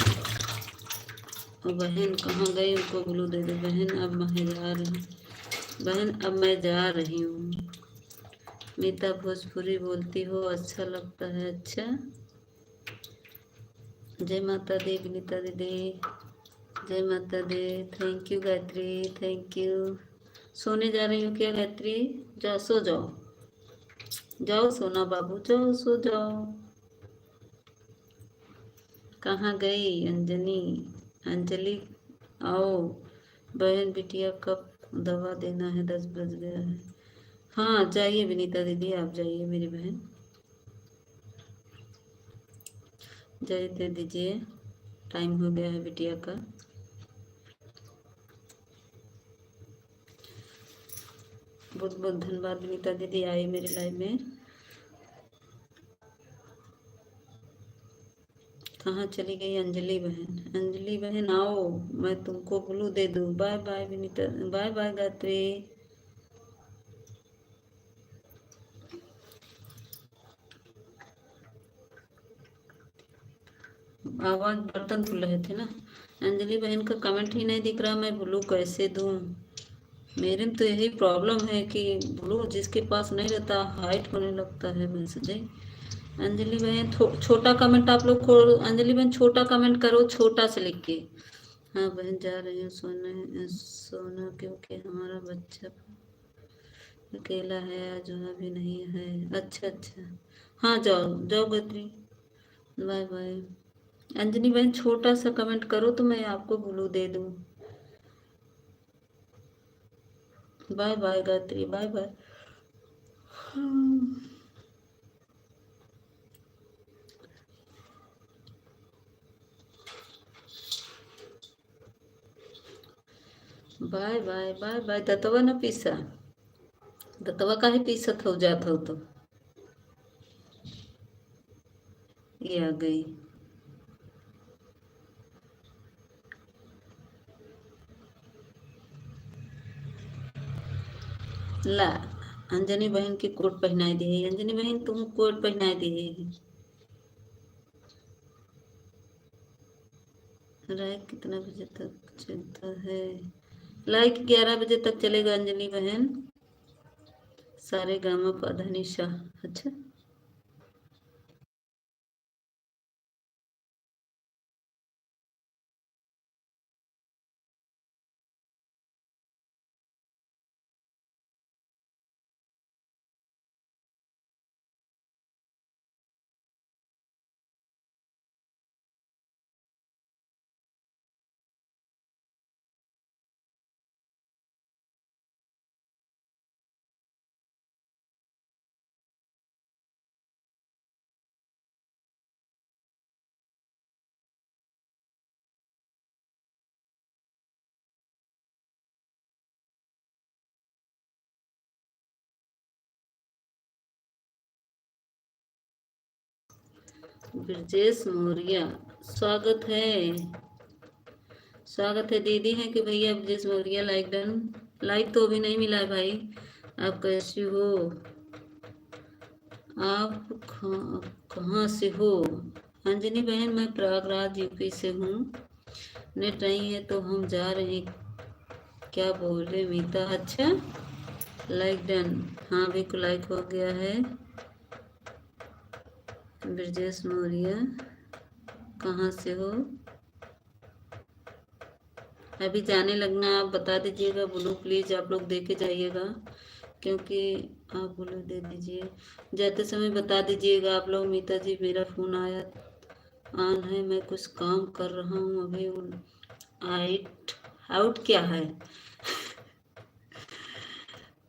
बहन, कहाँ गई? उनको ब्लू दे दे बहन। अब मैं जा रही, बहन अब मैं जा रही हूँ। मीता भोजपुरी बोलती हो, अच्छा लगता है। अच्छा, जय माता दी विनीता दीदी, जय माता दी। Thank you Gayatri, thank you. सोने जा रही हूँ क्या गायत्री? जाओ सो जाओ, जाओ सोना बाबू, जाओ सो जाओ। कहाँ गई अंजनी? अंजलि आओ। बहन बिटिया कब दवा देना है? 10 बज गया है। हाँ जाइए विनीता दीदी, आप जाइए मेरी बहन, जय दे दीजिए, टाइम हो गया है बिटिया का। बहुत बहुत धन्यवाद विनीता दीदी आई मेरे लाइव में। कहाँ चली गई अंजलि बहन? अंजलि बहन आओ, मैं तुमको ब्लू दे दूँ। Bye bye Vinita, bye bye Gayatri. आवाज बर्तन धुल रहे थे ना। अंजलि बहन का कमेंट ही नहीं दिख रहा, मैं ब्लू कैसे दूँ? मेरे में तो यही प्रॉब्लम है कि ब्लू जिसके पास नहीं रहता हाइट होने लगता है मैसेज। अंजलि बहन छोटा कमेंट आप लोग को, अंजलि बहन छोटा कमेंट करो, छोटा से लिख के। हाँ बहन जा रही हूँ सोने, सोना क्योंकि हमारा बच्चा अकेला है, आज वहाँ भी नहीं है। अच्छा अच्छा, हाँ जाओ जाओ गायत्री, बाय बाय। अंजलि बहन छोटा सा कमेंट करो तो मैं आपको ब्लू दे दूँ। Bye bye Gayatri, bye bye. Bye bye bye bye. दतवा न पीसा, दतवा काहे पीसत हो जात हो तो। ये आ गई। ला अंजनी बहन की कोट पहनाई दी है। अंजनी बहन तुम कोट पहनाई दी है। लाइक कितना बजे तक चलता है? लाइक 11 बजे तक चलेगा अंजलि बहन। सारे गामा पधा निशा। अच्छा ब्रजेश मौर्य, स्वागत है, स्वागत है। दीदी है कि भैया Brajesh Maurya like done. Like तो अभी नहीं मिला है भाई। आप कैसी हो? आप कहाँ से हो? अंजनी बहन मैं प्रयागराज यूपी से हूँ। नेट नहीं है तो हम जा रहे हैं। क्या बोले मीता? अच्छा लाइक डन, हाँ अभी को लाइक हो गया है। ब्रजेश मौर्य कहाँ से हो? अभी जाने लगना, आप बता दीजिएगा ब्लू प्लीज आप लोग दे के जाइएगा, क्योंकि आप ब्लू दे दीजिए जाते समय बता दीजिएगा आप लोग। मीता जी मेरा फ़ोन आया ऑन है, मैं कुछ काम कर रहा हूँ अभी। आइट आउट क्या है?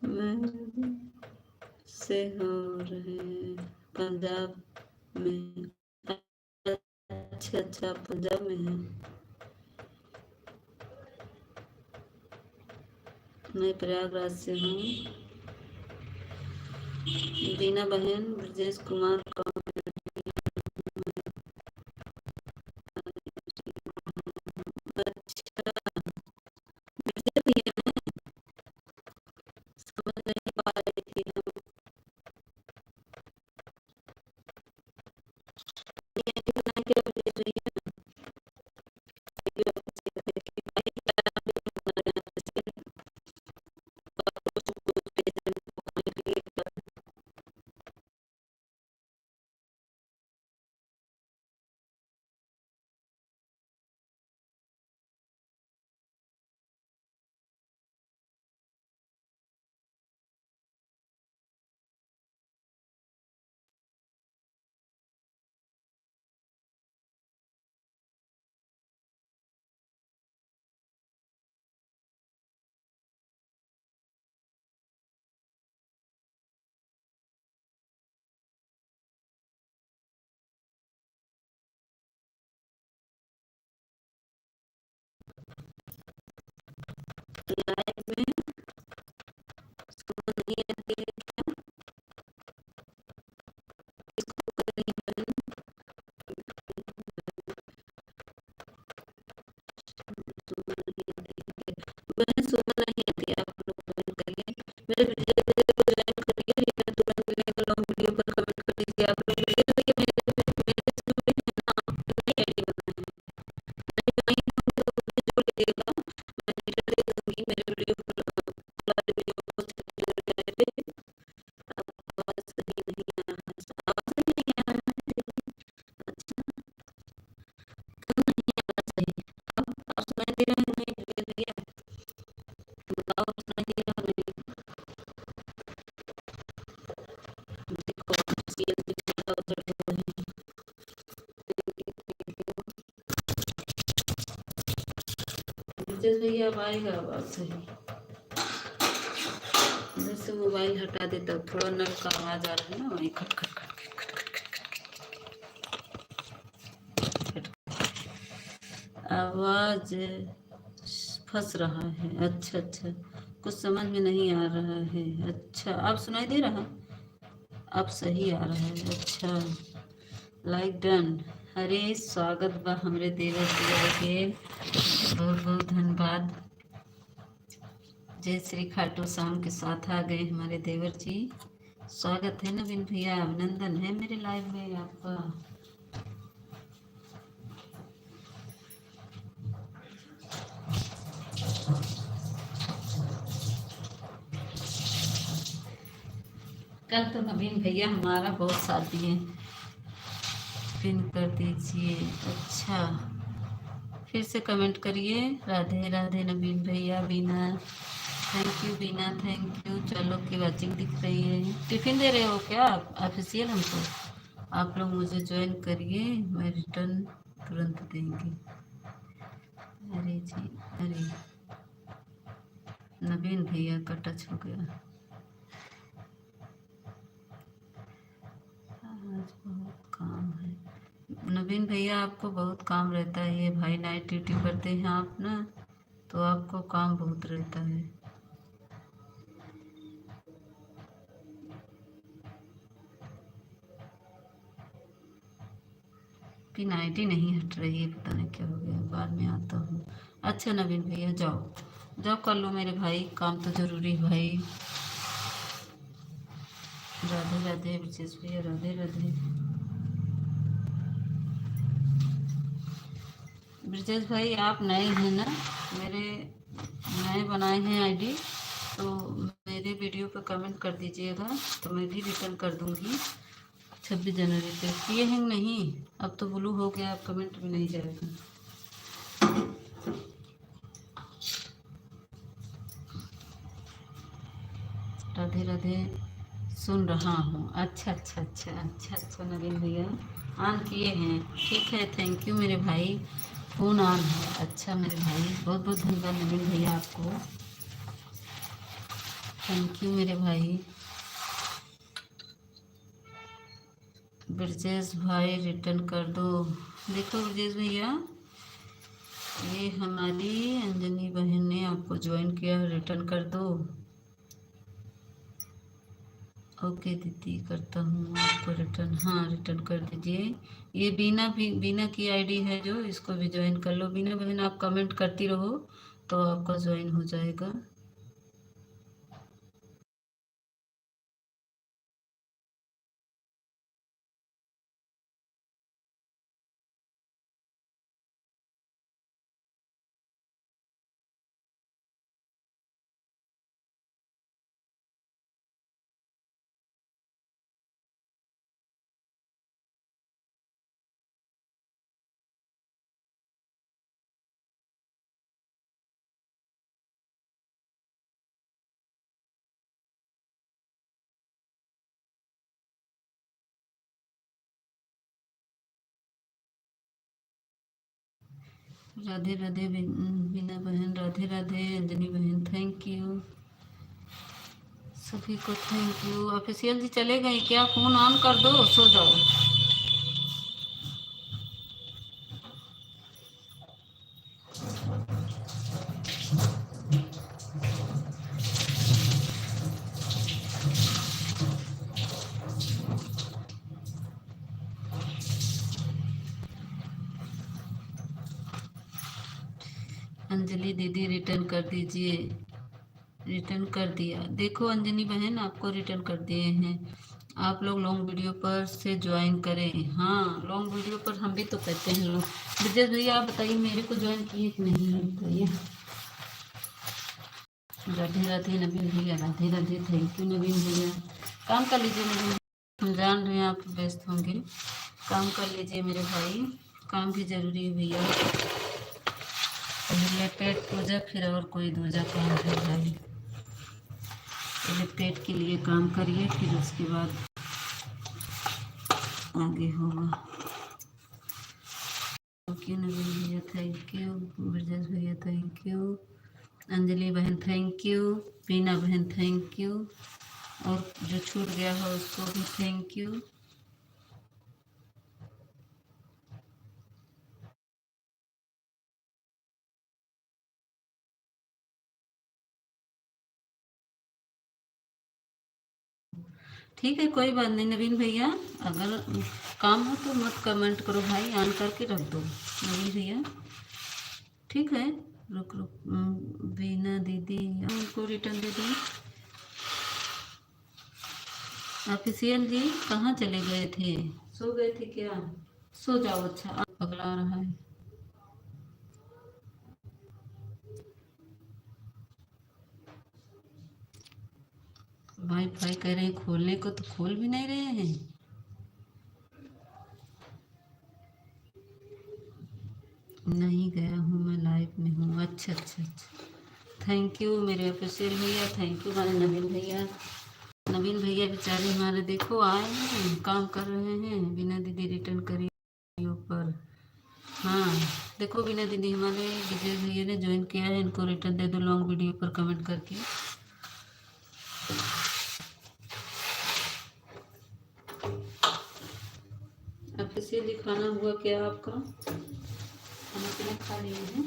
मैं से हो रहे पंजाब में। अच्छा अच्छा पंजाब में है। मैं प्रयागराज से हूँ। दीना बहन ब्रजेश कुमार समझ नहीं पा रही थी हम। ब्रजेश भैया अब आएगा आवाज सही। इधर से मोबाइल हटा देता, थोड़ा नल का आवाज आ रहा है ना, वही खट खट खट खट खट खट खट आवाज फंस रहा है। अच्छा अच्छा, कुछ समझ में नहीं आ रहा है। अच्छा, अब सुनाई दे रहा, अब सही आ रहा है। अच्छा, लाइक डन। अरे स्वागत बा हमरे देवर जी के, बहुत बहुत धन्यवाद। जय श्री खाटू शाम के साथ आ गए हमारे देवर जी। स्वागत है नवीन भैया, अभिनंदन है मेरे लाइव में आपका। कल तो नवीन भैया हमारा बहुत साथ दिए, पिन कर दीजिए। अच्छा, फिर से कमेंट करिए। राधे राधे नवीन भैया। Bina, thank you Bina, thank you. चलो की वाचिंग दिख रही है। टिफिन दे रहे हो क्या आप ऑफिशियल हमको? आप लोग मुझे ज्वाइन करिए, मैं रिटर्न तुरंत देंगे। अरे जी, अरे नवीन भैया का टच हो गया। आज बहुत काम है नवीन भैया, आपको बहुत काम रहता है ये भाई, नाइट ड्यूटी करते हैं आप ना, तो आपको काम बहुत रहता है। पिन आईडी नहीं हट रही है, पता नहीं क्या हो गया, बाद में आता हूँ। अच्छा नवीन भैया जाओ जाओ, कर लो मेरे भाई, काम तो जरूरी है भाई। राधे राधे विशेष भैया, राधे राधे। ब्रजेश भाई आप नए हैं ना, मेरे नए बनाए हैं आईडी, तो मेरे वीडियो पे कमेंट कर दीजिएगा, तो मैं भी रिटर्न कर दूंगी। 26 जनवरी पे किए हैं नहीं, अब तो ब्लू हो गया, अब कमेंट भी नहीं जाएगा। राधे राधे, सुन रहा हूँ। अच्छा अच्छा अच्छा अच्छा अच्छा नवीन भैया ऑन किए हैं, ठीक है, थैंक यू मेरे भाई, फ़ोन ऑन है। अच्छा मेरे भाई, बहुत बहुत धन्यवाद नवीन भैया आपको, थैंक यू मेरे भाई। ब्रजेश भाई रिटर्न कर दो। देखो ब्रजेश भैया, ये हमारी अंजनी बहन ने आपको ज्वाइन किया, रिटर्न कर दो। ओके दीदी, करता हूँ आपको रिटर्न। हाँ रिटर्न कर दीजिए। ये बीना भी, बीना की आईडी है जो, इसको भी ज्वाइन कर लो। बीना बहन आप कमेंट करती रहो तो आपका ज्वाइन हो जाएगा। राधे राधे बीना बहन, राधे राधे अंजनी बहन, थैंक यू सभी को, थैंक यू। ऑफिशियल जी चले गए क्या? फ़ोन ऑन कर दो, सो जाओ। अंजलि दीदी रिटर्न कर दीजिए। रिटर्न कर दिया। देखो अंजनी बहन आपको रिटर्न कर दिए हैं। आप लोग लॉन्ग वीडियो पर से ज्वाइन करें। हाँ लॉन्ग वीडियो पर हम भी तो करते हैं लोग। ब्रजेश भैया आप बताइए मेरे को ज्वाइन किए कि नहीं बताइए। राधे राधे नवीन भैया, राधे राधे, थैंक यू नवीन भैया। काम कर लीजिए नवीन, हम जान रहे हैं आप व्यस्त होंगे, काम कर लीजिए मेरे भाई, काम भी जरूरी है भैया। पहले पेट पूजा फिर और कोई दूजा काम है भाई, पहले पेट के लिए काम करिए फिर उसके बाद आगे होगा। थैंक यू, नवीन भैया थैंक यू, ब्रजेश भैया थैंक यू, अंजलि बहन थैंक यू, बीना बहन थैंक यू, और जो छूट गया है उसको भी थैंक यू। ठीक है, कोई बात नहीं नवीन भैया, अगर काम हो तो मत कमेंट करो भाई, ऑन करके रख दो नवीन भैया, ठीक है। रुक रुक, बीना दीदी उनको रिटर्न दे दी। ऑफिशियल जी कहाँ चले गए थे, सो गए थे क्या? सो जाओ, अच्छा आप पगला रहा है। भाई भाई कह रहे हैं खोलने को, तो खोल भी नहीं रहे हैं। नहीं गया हूँ, मैं लाइव में हूँ। अच्छा अच्छा अच्छा, थैंक यू मेरे ऑफिशियल भैया, थैंक यू हमारे नवीन भैया। नवीन भैया बेचारे हमारे देखो आए हैं, काम कर रहे हैं, बिना दीदी रिटर्न करी ऊपर। हाँ देखो, बिना दीदी हमारे विजय भैया ने ज्वाइन किया है, इनको रिटर्न दे दो लॉन्ग वीडियो पर कमेंट करके। ऑफिशियली खाना हुआ क्या आपका? खाना पीना खा लिए हैं?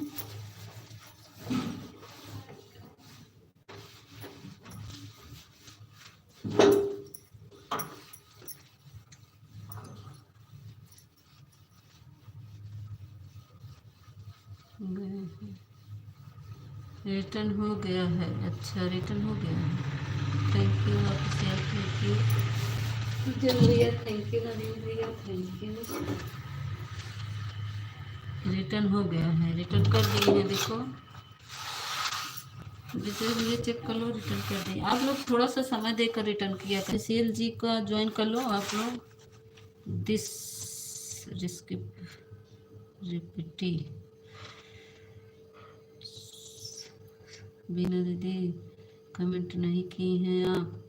रिटर्न हो गया है, अच्छा रिटर्न हो गया है, thank you official, thank you Vijay भैया, थैंक यू नवीन भैया, थैंक यू। रिटर्न हो गया है, रिटर्न कर दिए हैं, देखो विजय भैया चेक कर लो, रिटर्न कर दिए। आप लोग थोड़ा सा समय देकर रिटर्न किया करें। सीएल जी का ज्वाइन कर लो आप लोग। दिस रिस्क रिपीटी बीना दीदी कमेंट नहीं की हैं आप।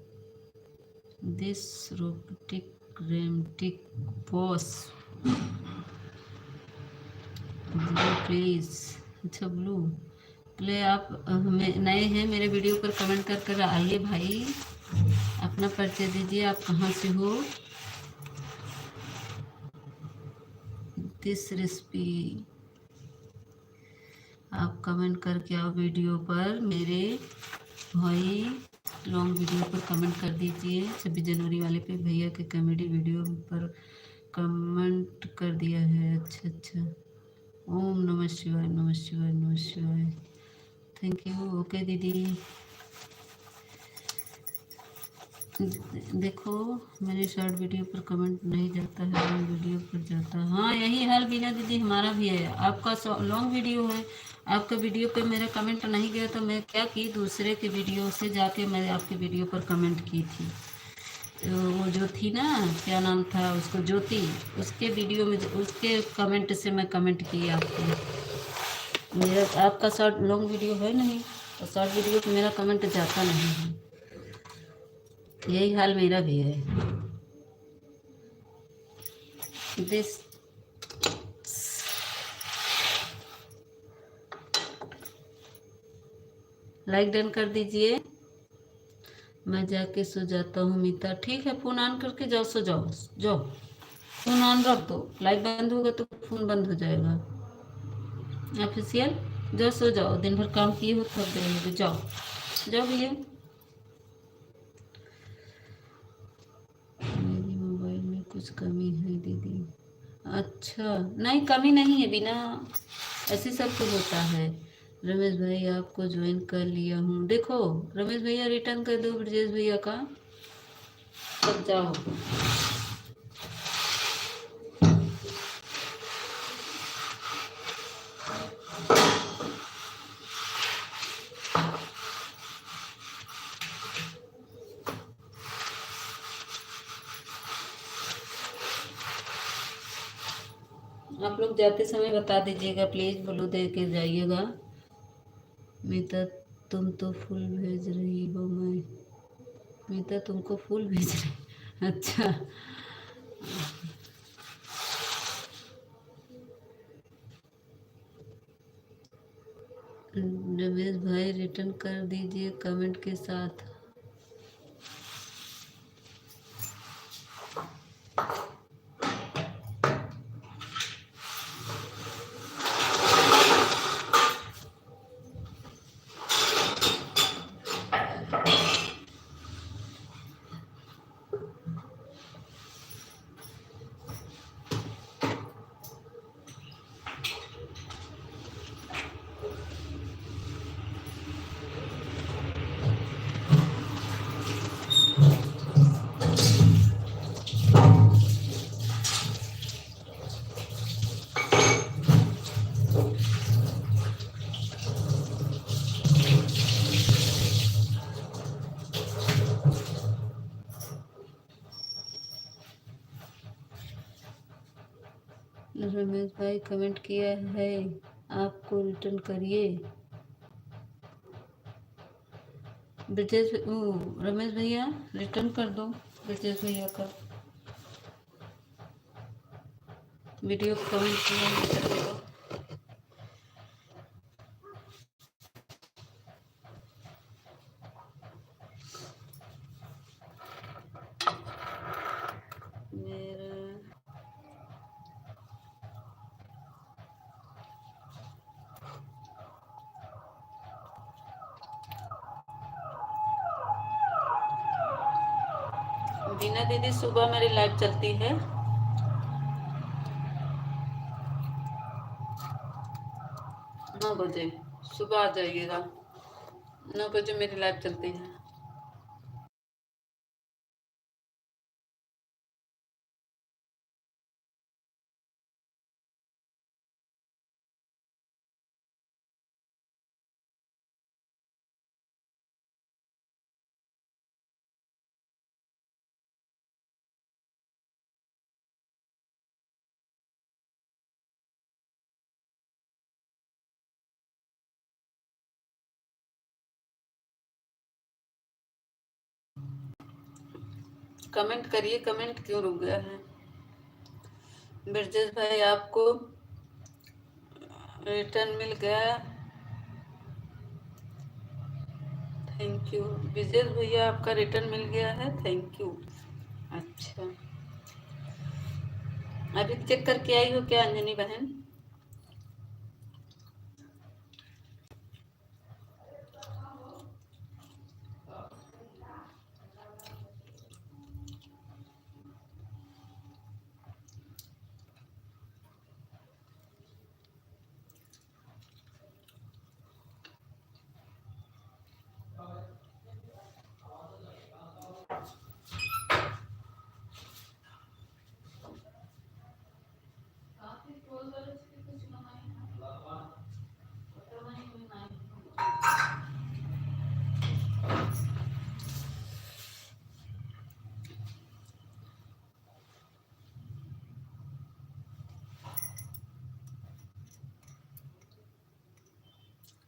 दिस रोबोटिक रेमटिक बॉस ब्लू प्लीज, अच्छा ब्लू प्ले। आप हमें नए हैं, मेरे वीडियो पर कमेंट कर कर आइए भाई, अपना परिचय दीजिए, आप कहाँ से हो। दिस रेसिपी आप कमेंट करके आओ वीडियो पर, मेरे भाई लॉन्ग वीडियो पर कमेंट कर दीजिए। 26 जनवरी वाले पे भैया के कॉमेडी वीडियो पर कमेंट कर दिया है, अच्छा अच्छा। ओम नमः शिवाय, नमः शिवाय, नमः शिवाय, थैंक यू। ओके दीदी, देखो मेरे शॉर्ट वीडियो पर कमेंट नहीं जाता है, लॉन्ग वीडियो पर जाता है। हाँ यही हाल बीना दीदी हमारा भी है, आपका लॉन्ग वीडियो है, आपका वीडियो पे मेरा कमेंट नहीं गया, तो मैं क्या की, दूसरे के वीडियो से जाके मैं आपके वीडियो पर कमेंट की थी। तो वो जो थी ना, क्या नाम था उसको, ज्योति, उसके वीडियो में उसके कमेंट से मैं कमेंट की आपको। मेरा आपका शॉर्ट लॉन्ग वीडियो है नहीं, तो शॉर्ट वीडियो पे मेरा कमेंट जाता नहीं है, यही हाल मेरा भी है। दिस लाइक डन कर दीजिए। मैं जाके सो जाता हूँ मीता, ठीक है, फोन ऑन करके जाओ, सो जाओ, जाओ फोन ऑन रख दो, लाइट बंद होगा तो फोन बंद हो जाएगा। ऑफिशियल जाओ, सो जाओ, दिन भर काम किए हो, थक गए हो, जाओ जाओ भैया। मेरी मोबाइल में कुछ कमी है दीदी। अच्छा नहीं, कमी नहीं है बिना, ऐसे सब कुछ होता है। रमेश भाई आपको ज्वाइन कर लिया हूँ, देखो रमेश भैया रिटर्न कर दो ब्रजेश भैया का, तब जाओ। आप लोग जाते समय बता दीजिएगा प्लीज़, ब्लू दे के जाइएगा। मीता तुम तो फूल भेज रही हो, मैं मीता तुमको फूल भेज रही, अच्छा। रमेश भाई रिटर्न कर दीजिए कमेंट के साथ। रमेश भाई कमेंट किया है, आपको रिटर्न करिए। ब्रजेश रमेश भैया रिटर्न कर दो ब्रजेश भैया का वीडियो कमेंट किया कर दो। बीना दीदी सुबह मेरी लाइव चलती है, 9 बजे सुबह आ जाइएगा। 9 बजे मेरी लाइव चलती है। कमेंट करिए, कमेंट क्यों रुक गया है? ब्रजेश भाई आपको रिटर्न मिल गया, थैंक यू। ब्रजेश भैया आपका रिटर्न मिल गया है, थैंक यू। अच्छा अभी चेक करके आई हो क्या अंजनी बहन?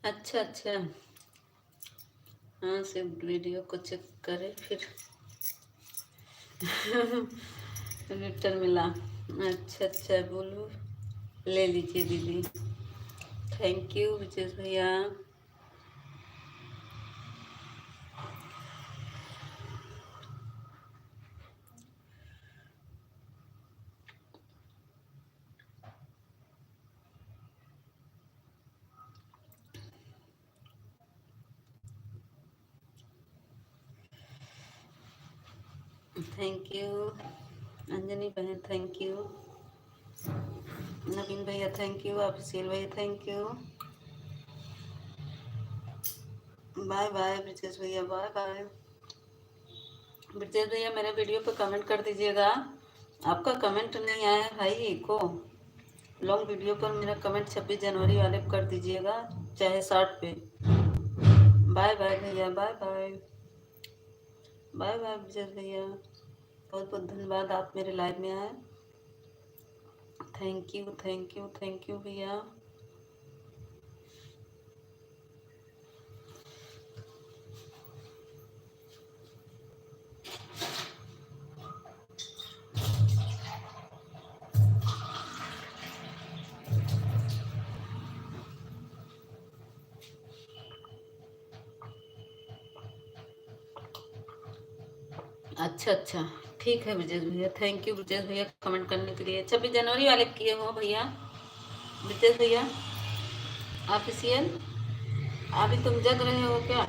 अच्छा अच्छा, हाँ सिर्फ वीडियो को चेक करें फिर रिटर्न मिला। अच्छा अच्छा बोलो, ले लीजिए दीदी, थैंक यू विजेश भैया। थैंक यू अंजनी बहन, थैंक यू नवीन भैया, थैंक यू ऑफिशियल भैया, thank you. Bye bye Brajesh भैया, बाय बाय। ब्रजेश भैया मेरे वीडियो पे कमेंट कर दीजिएगा, आपका कमेंट नहीं आया भाई को। लॉन्ग वीडियो पर मेरा कमेंट 26 जनवरी वाले पे कर दीजिएगा, चाहे 60 पे। बाय बाय भैया, bye bye, bye bye Brajesh भैया, बहुत बहुत धन्यवाद आप मेरे लाइव में आए। Thank you thank you thank you भैया। अच्छा अच्छा, ठीक है ब्रजेश भैया, थैंक यू ब्रजेश भैया कमेंट करने के लिए। 26 जनवरी वाले किए हो भैया ब्रजेश भैया ऑफिशियल? अभी तुम जग रहे हो क्या?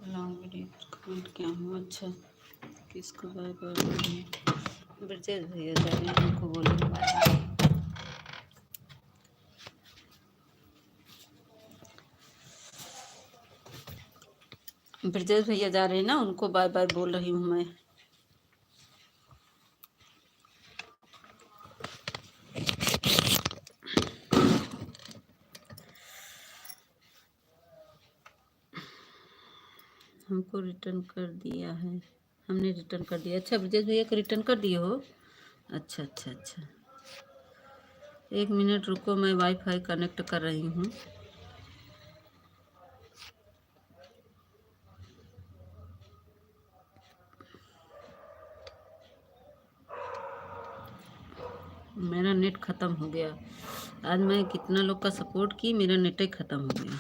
लॉन्ग वीडियो कमेंट क्या हूँ? अच्छा, किसको बाय बाय बोलिए? ब्रजेश भैया जा रहे हैं, उनको बोलो बाय। ब्रजेश भैया जा रहे हैं ना, उनको बाय बाय बोल रही हूँ मैं। हमको रिटर्न कर दिया है, हमने रिटर्न कर दिया। अच्छा, ब्रजेश भैया को रिटर्न कर दिए हो? अच्छा अच्छा अच्छा, 1 मिनट रुको, मैं वाईफाई कनेक्ट कर रही हूँ। मेरा नेट ख़त्म हो गया। आज मैं कितना लोग का सपोर्ट की, मेरा नेट ही ख़त्म हो गया।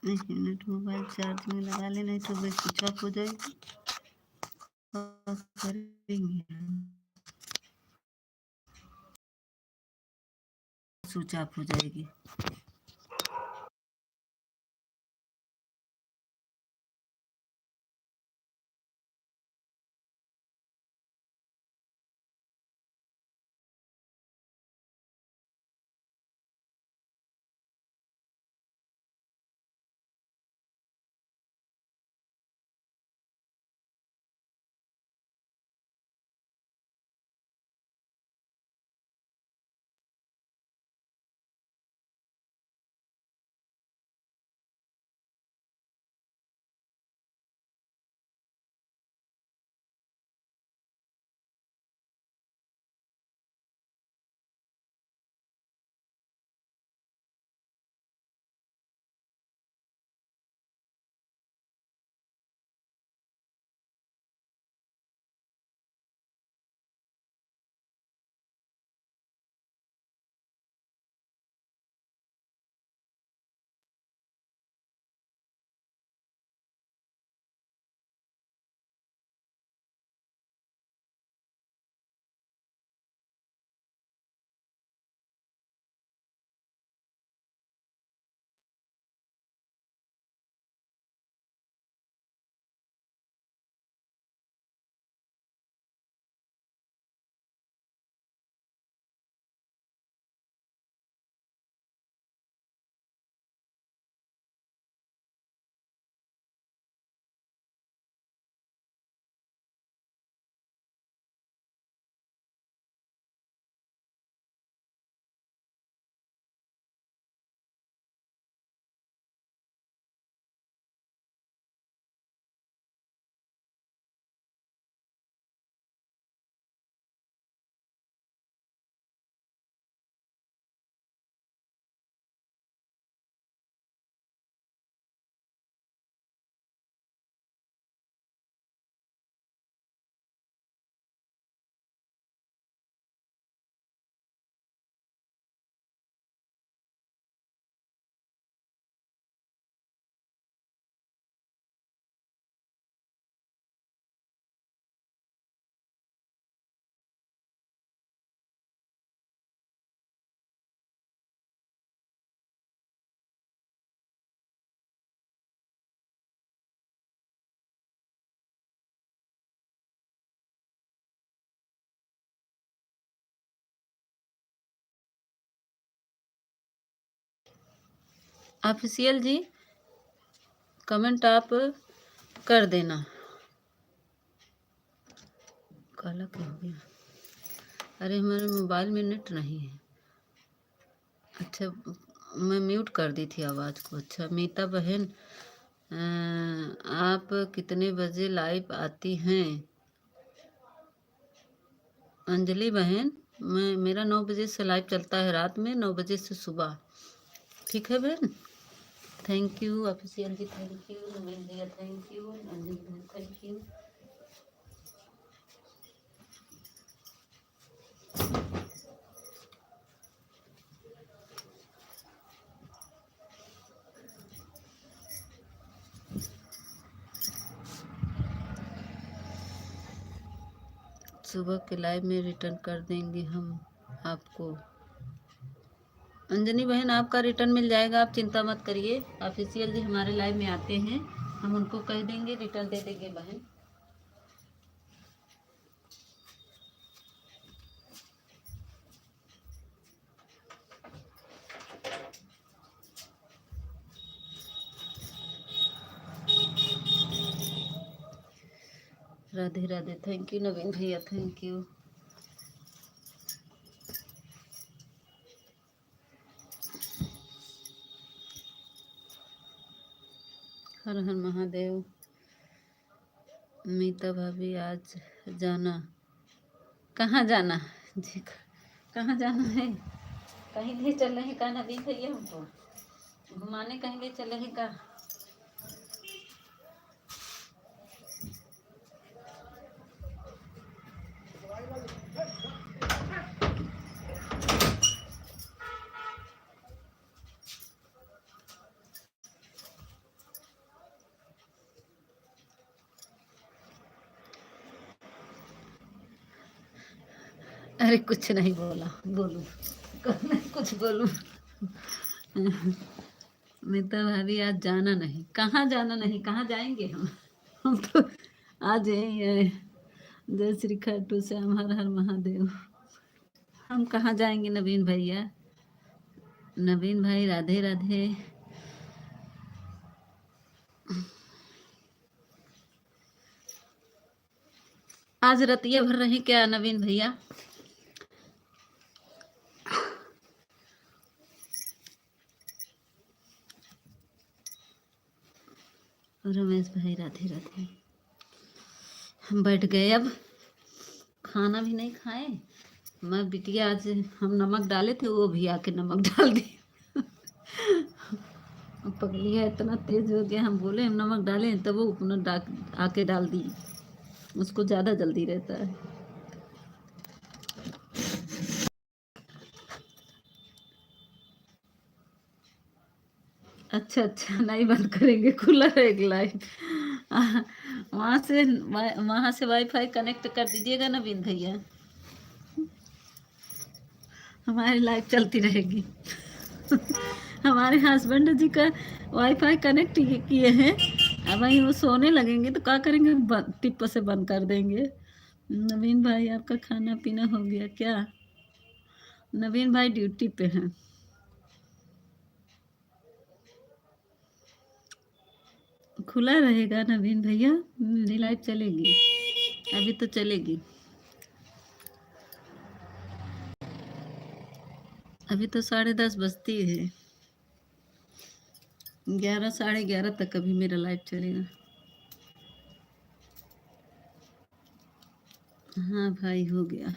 एक मिनट, मोबाइल चार्ज में लगा ले, नहीं तो वे स्विच ऑफ हो जाएगी। करेंगे, स्विच ऑफ हो जाएगी। ऑफिशियल जी, कमेंट आप कर देना। काला क्या हो गया? अरे हमारे मोबाइल में नेट नहीं है। अच्छा, मैं म्यूट कर दी थी आवाज़ को। अच्छा, मीता बहन, आप कितने बजे लाइव आती हैं? अंजलि बहन, मेरा 9 बजे से लाइव चलता है, रात में 9 बजे से सुबह। ठीक है बहन। Thank you official ji, thank you Naveen भैया, थैंक यू अंजलि बहन, थैंक यू। सुबह के लाइव में रिटर्न कर देंगे हम आपको। अंजनी बहन, आपका रिटर्न मिल जाएगा, आप चिंता मत करिए। ऑफिशियल जी हमारे लाइव में आते हैं, हम उनको कह देंगे, रिटर्न दे देंगे बहन। राधे राधे, थैंक यू नवीन भैया, थैंक यू। हर हर महादेव। मीता भाभी, आज जाना? कहाँ जाना जी? कहाँ जाना है? कहीं ले चल रहे हैं का नवीन भैया? हमको घुमाने कहीं ले चले हैं का? अरे कुछ नहीं बोला, बोलूं कुछ बोलूं? मीता भाभी, आज जाना नहीं? कहाँ जाना नहीं, कहाँ जाएंगे हम तो आज यही है। जय श्री खाटू श्याम, हर हर महादेव। हम कहाँ जाएंगे नवीन भैया? नवीन भाई, राधे राधे। आज रतिया भर रहे क्या नवीन भैया? रमेश भाई, राधे राधे। हम बैठ गए, अब खाना भी नहीं खाए। मैं बिटिया, आज हम नमक डाले थे, वो भी आके नमक डाल दी। पगलिया इतना तेज हो गया, हम बोले हम नमक डालें, तब वो अपना आके डाल दी। उसको ज़्यादा जल्दी रहता है। अच्छा अच्छा, नहीं बंद करेंगे, खुला रहेगा लाइव। वहाँ से वाईफाई कनेक्ट कर दीजिएगा नवीन भैया, हमारी लाइव चलती रहेगी। हमारे हस्बैंड जी का वाईफाई कनेक्ट किए हैं। अब वहीं वो सोने लगेंगे तो क्या करेंगे, टिप से बंद कर देंगे। नवीन भाई, आपका खाना पीना हो गया क्या? नवीन भाई ड्यूटी पे हैं। खुला रहेगा नवीन भैया, मेरी लाइव चलेगी, अभी तो चलेगी। अभी तो 10:30 बजती है, 11 11:30 तक अभी मेरा लाइव चलेगा। हाँ भाई, हो गया।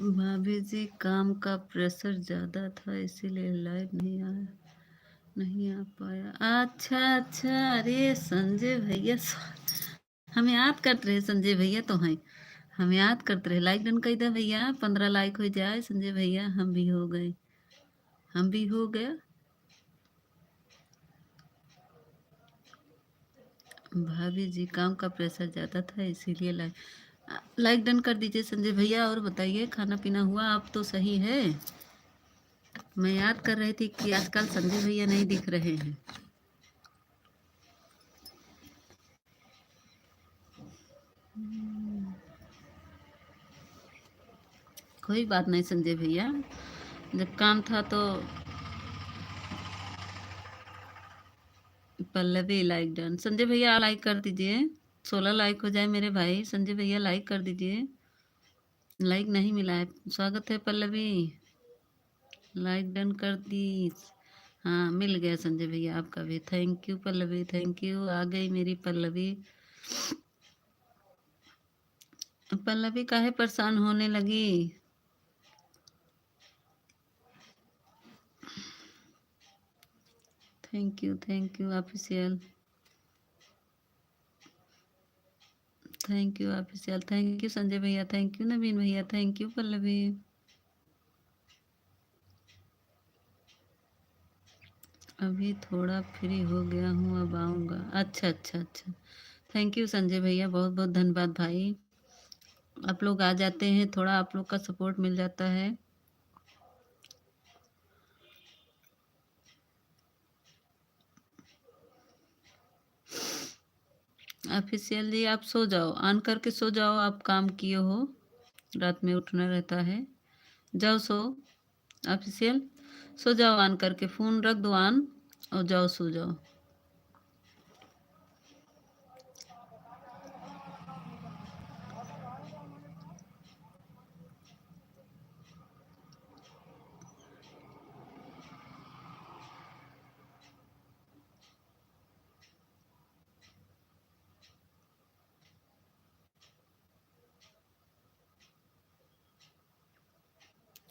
भाभी जी, काम का प्रेशर ज़्यादा था, इसीलिए लाइव नहीं आ पाया। अच्छा अच्छा, अरे संजय भैया, हम याद करते रहे, संजय भैया तो हैं, हम याद करते रहे। लाइक डन कर दे भैया, 15 लाइक हो जाए संजय भैया, हम भी हो गए, हम भी हो गया। भाभी जी, काम का प्रेशर ज़्यादा था, इसीलिए लाइक डन कर दीजिए संजय भैया। और बताइए, खाना पीना हुआ? आप तो सही है। मैं याद कर रही थी कि आजकल संजय भैया नहीं दिख रहे हैं। कोई बात नहीं संजय भैया, जब काम था तो पल्लवी लाइक डन। संजय भैया लाइक कर दीजिए, 16 लाइक हो जाए मेरे भाई। संजय भैया लाइक कर दीजिए, लाइक नहीं मिला है। स्वागत है पल्लवी, लाइक डन कर दी। हाँ मिल गया संजय भैया आपका भी। Thank you Pallavi, thank you. आ गई मेरी पल्लवी। पल्लवी काहे परेशान होने लगी? Thank you official, thank you official, thank you Sanjay भैया, थैंक यू नवीन भैया, थैंक यू पल्लवी। अभी थोड़ा फ्री हो गया हूँ, अब आऊँगा। अच्छा अच्छा अच्छा, थैंक यू संजय भैया, बहुत बहुत धन्यवाद भाई। आप लोग आ जाते हैं, थोड़ा आप लोग का सपोर्ट मिल जाता है। ऑफिशियल जी आप सो जाओ, ऑन करके सो जाओ। आप काम किए हो, रात में उठना रहता है। जाओ सो। ऑफिशियल सो जाओ, ऑन करके फ़ोन रख दो ऑन और जाओ सो जाओ।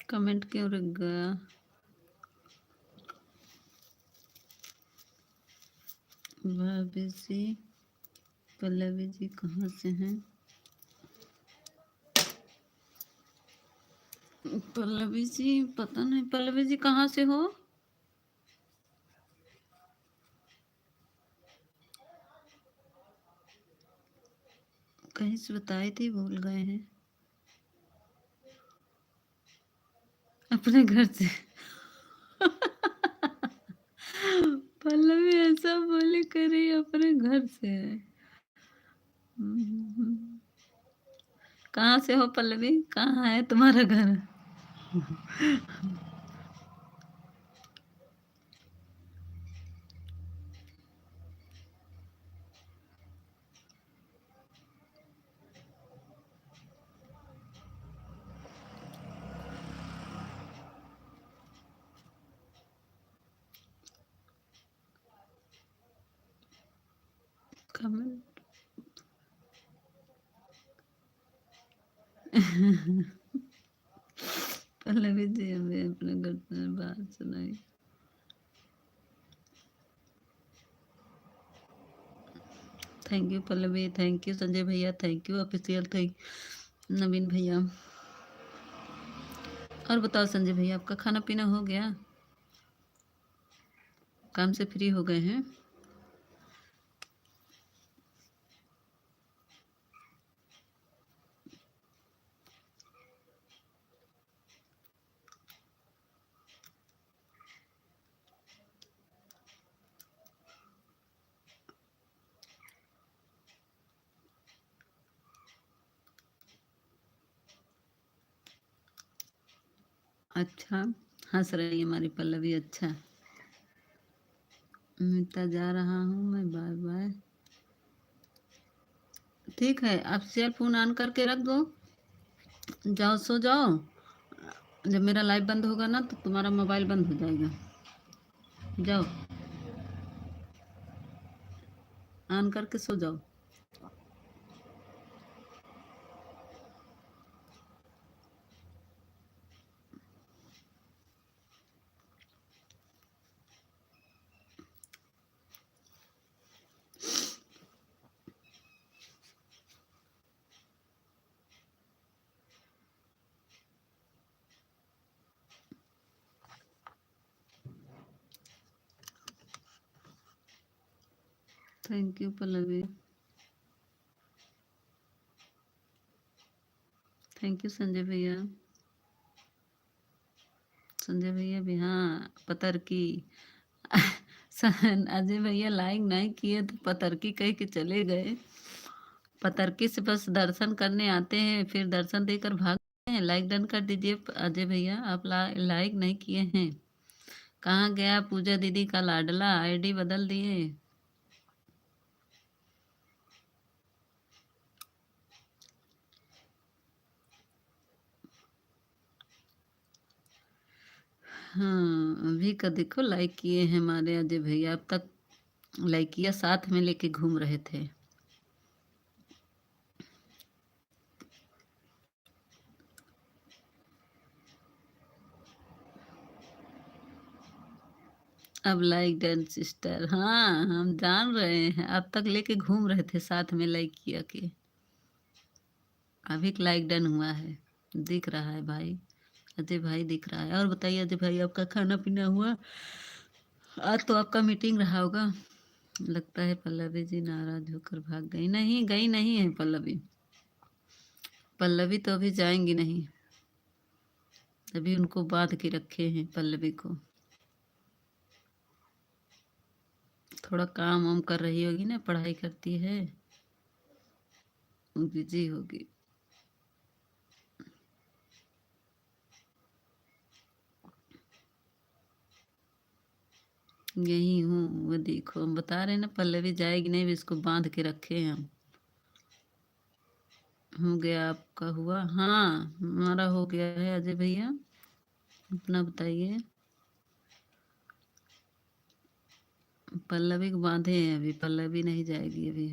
कमेंट क्यों रुक गया? भाभी जी, पल्लवी जी कहाँ से हैं? पल्लवी जी पता नहीं, पल्लवी जी कहाँ से हो? कहीं से बताई थी, भूल गए हैं। अपने घर से। पल्लवी ऐसा बोली करी, अपने घर से है। कहाँ से हो पल्लवी, कहाँ है तुम्हारा घर? कमेंट। पल्लवी जी हमें अपने घर से बात सुनाई। Thank you Pallavi, thank you Sanjay भैया, थैंक यू ऑफिशियल, थैंक नवीन भैया। और बताओ संजय भैया, आपका खाना पीना हो गया? काम से फ्री हो गए हैं? अच्छा, हंस रही है हमारी पल्लवी। अच्छा, मिता जा रहा हूँ मैं, बाय बाय। ठीक है, आप शेयर फोन ऑन करके रख दो, जाओ सो जाओ। जब मेरा लाइव बंद होगा ना तो तुम्हारा मोबाइल बंद हो जाएगा। जाओ ऑन करके सो जाओ। Thank you Pallavi, thank you Sanjay भैया। संजय भैया भी हाँ पतर की। अजय भैया लाइक नहीं किए तो पतरकी कह के चले गए। पतरकी से बस दर्शन करने आते हैं, फिर दर्शन देकर भागते हैं। हैं, लाइक डन कर दीजिए। अजय भैया आप लाइक नहीं किए हैं, कहाँ गया पूजा दीदी का लाडला, आईडी बदल दिए। हाँ अभी का देखो लाइक किए हैं हमारे अजय भैया, अब तक लाइक किया, साथ में लेके घूम रहे थे। अब लाइक डन सिस्टर, हाँ हम जान रहे हैं, अब तक लेके घूम रहे थे साथ में लाइक किया के। अभी लाइक डन हुआ है, दिख रहा है भाई, अजय भाई दिख रहा है। और बताइए अजय भाई आपका खाना पीना हुआ? आज तो आपका मीटिंग रहा होगा। लगता है पल्लवी जी नाराज होकर भाग गई। नहीं गई नहीं है पल्लवी, पल्लवी तो अभी जाएंगी नहीं, अभी उनको बांध के रखे हैं पल्लवी को। थोड़ा काम वाम कर रही होगी ना, पढ़ाई करती है, बिजी होगी। यही हूँ, वो देखो हम बता रहे हैं ना, पल्लवी जाएगी नहीं, इसको बांध के रखे हैं हम। हो गया आपका हुआ? हाँ हमारा हो गया है अजय भैया, अपना बताइए। पल्लवी को बांधे हैं अभी, पल्लवी नहीं जाएगी अभी।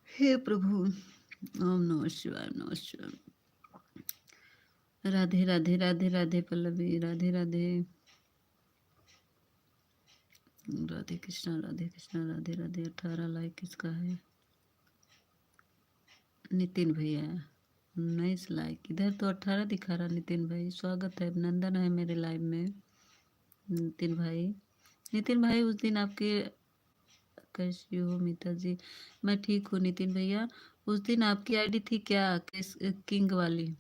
हे प्रभु, ओम नमः शिवाय, नमः शिवाय। राधे राधे राधे राधे पल्लवी, राधे राधे, राधे कृष्णा राधे कृष्णा, राधे राधे। 18 लाइक किसका है? नितिन भैया। 19 लाइक, इधर तो 18 दिखा रहा। नितिन भाई स्वागत है, अभिनंदन है मेरे लाइव में। नितिन भाई, नितिन भाई उस दिन आपके, कैसी हो मीता जी? मैं ठीक हूँ नितिन भैया। उस दिन आपकी आईडी थी क्या किंग वाली?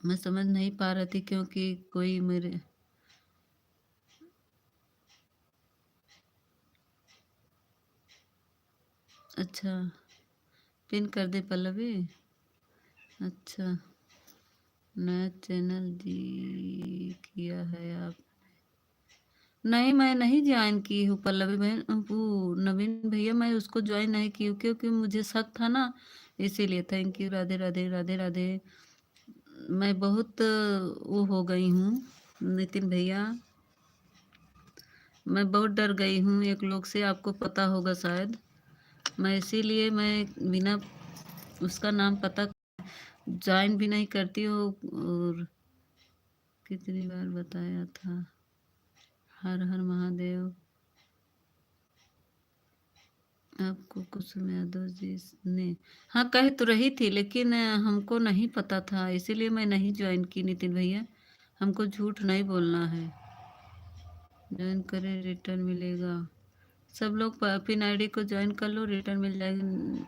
मैं समझ नहीं पा रही थी क्योंकि कोई मेरे, अच्छा पिन कर दे पल्लवी। अच्छा नया चैनल जी किया है आप? नहीं मैं नहीं ज्वाइन की हूँ पल्लवी बहन, वो नवीन भैया मैं उसको ज्वाइन नहीं की हूँ क्योंकि मुझे शक था ना, इसीलिए। Thank you, Radhe Radhe Radhe Radhe. मैं बहुत वो हो गई हूँ नितिन भैया, मैं बहुत डर गई हूँ एक लोग से, आपको पता होगा शायद। मैं इसीलिए मैं बिना उसका नाम पता ज्वाइन भी नहीं करती हूँ। और कितनी बार बताया था, हर हर महादेव। आपको कुसुम यादव जी ने, हाँ कह तो रही थी लेकिन हमको नहीं पता था, इसीलिए मैं नहीं ज्वाइन की नितिन भैया। हमको झूठ नहीं बोलना है। ज्वाइन करें रिटर्न मिलेगा, सब लोग पिन आईडी को ज्वाइन कर लो, रिटर्न मिल जाएगी।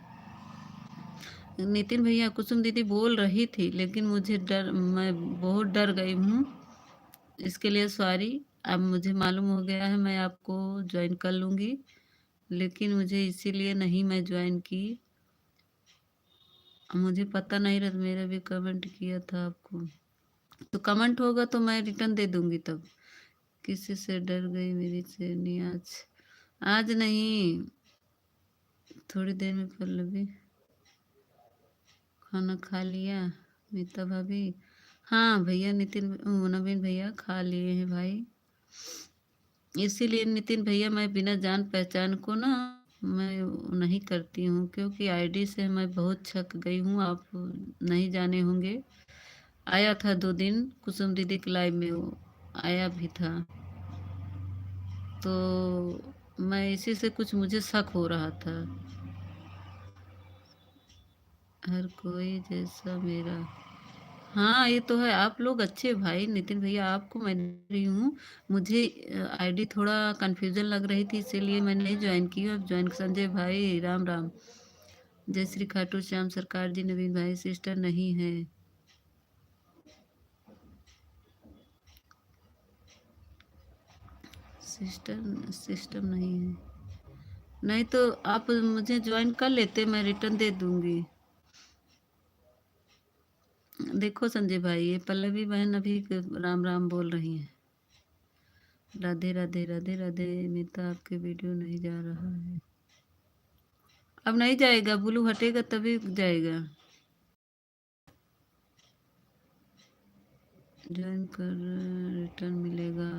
नितिन भैया कुसुम दीदी बोल रही थी लेकिन मुझे डर, मैं बहुत डर गई हूँ, इसके लिए सॉरी। अब मुझे मालूम हो गया है, मैं आपको ज्वाइन कर लूँगी, लेकिन मुझे इसीलिए नहीं मैं ज्वाइन की, मुझे पता नहीं रहा। मेरा भी कमेंट किया था आपको, तो कमेंट होगा तो मैं रिटर्न दे दूंगी तब। किसी से डर गई मेरी सहेली आज? आज नहीं, थोड़ी देर में पल्लवी। खाना खा लिया मीता भाभी? हाँ भैया नितिन नवीन भैया खा लिए हैं भाई। इसीलिए नितिन भैया मैं बिना जान पहचान को ना मैं नहीं करती हूँ, क्योंकि आईडी से मैं बहुत छक गई हूँ। आप नहीं जाने होंगे, आया था 2 दिन कुसुम दीदी के लाइव में, वो आया भी था, तो मैं इसी से कुछ मुझे शक हो रहा था। हर कोई जैसा मेरा, हाँ ये तो है। आप लोग अच्छे भाई नितिन भैया, आपको मैं दे रही हूँ। मुझे आईडी थोड़ा कंफ्यूजन लग रही थी, इसीलिए मैंने नहीं ज्वाइन की। अब ज्वाइन, संजय भाई राम राम। जय श्री खाटू श्याम सरकार जी। नवीन भाई सिस्टर, नहीं है सिस्टम सिस्टम नहीं है। नहीं तो आप मुझे ज्वाइन कर लेते, मैं रिटर्न दे दूंगी। देखो संजय भाई, ये पल्लवी बहन अभी राम राम बोल रही हैं। राधे राधे राधे राधे। मीता आपके वीडियो नहीं जा रहा है। अब नहीं जाएगा, ब्लू हटेगा तभी जाएगा। ज्वाइन कर रिटर्न मिलेगा।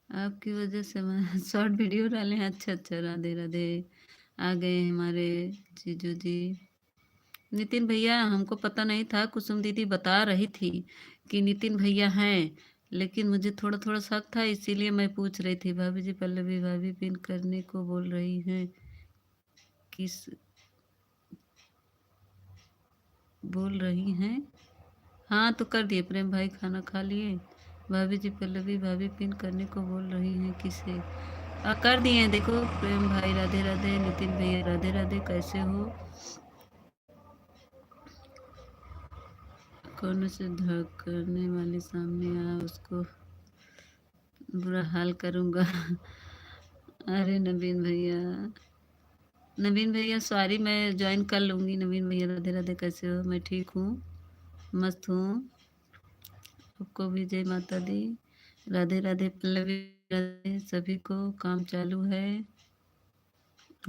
आपकी वजह से मैं शॉर्ट वीडियो डाले हैं। अच्छा अच्छा, राधे राधे। आ गए हमारे जीजू जी। नितिन भैया, हमको पता नहीं था, कुसुम दीदी बता रही थी कि नितिन भैया हैं, लेकिन मुझे थोड़ा थोड़ा शक था, इसीलिए मैं पूछ रही थी। भाभी जी, पल्लवी भाभी पिन करने को बोल रही हैं, किस बोल रही हैं? हाँ तो कर दिए प्रेम भाई, खाना खा लिए। भाभी जी, पल्लवी भाभी पिन करने को बोल रही हैं, किसे? कर दिए हैं, देखो। प्रेम भाई राधे राधे, नितिन भैया राधे राधे, कैसे हो? कौन से धड़कने वाले सामने आ, उसको बुरा हाल करूंगा। अरे नवीन भैया, नवीन भैया सॉरी, मैं ज्वाइन कर लूंगी। नवीन भैया राधे राधे, कैसे हो? मैं ठीक हूँ, मस्त हूँ। सबको भी जय माता दी। राधे राधे पल्लवी, राधे सभी को। काम चालू है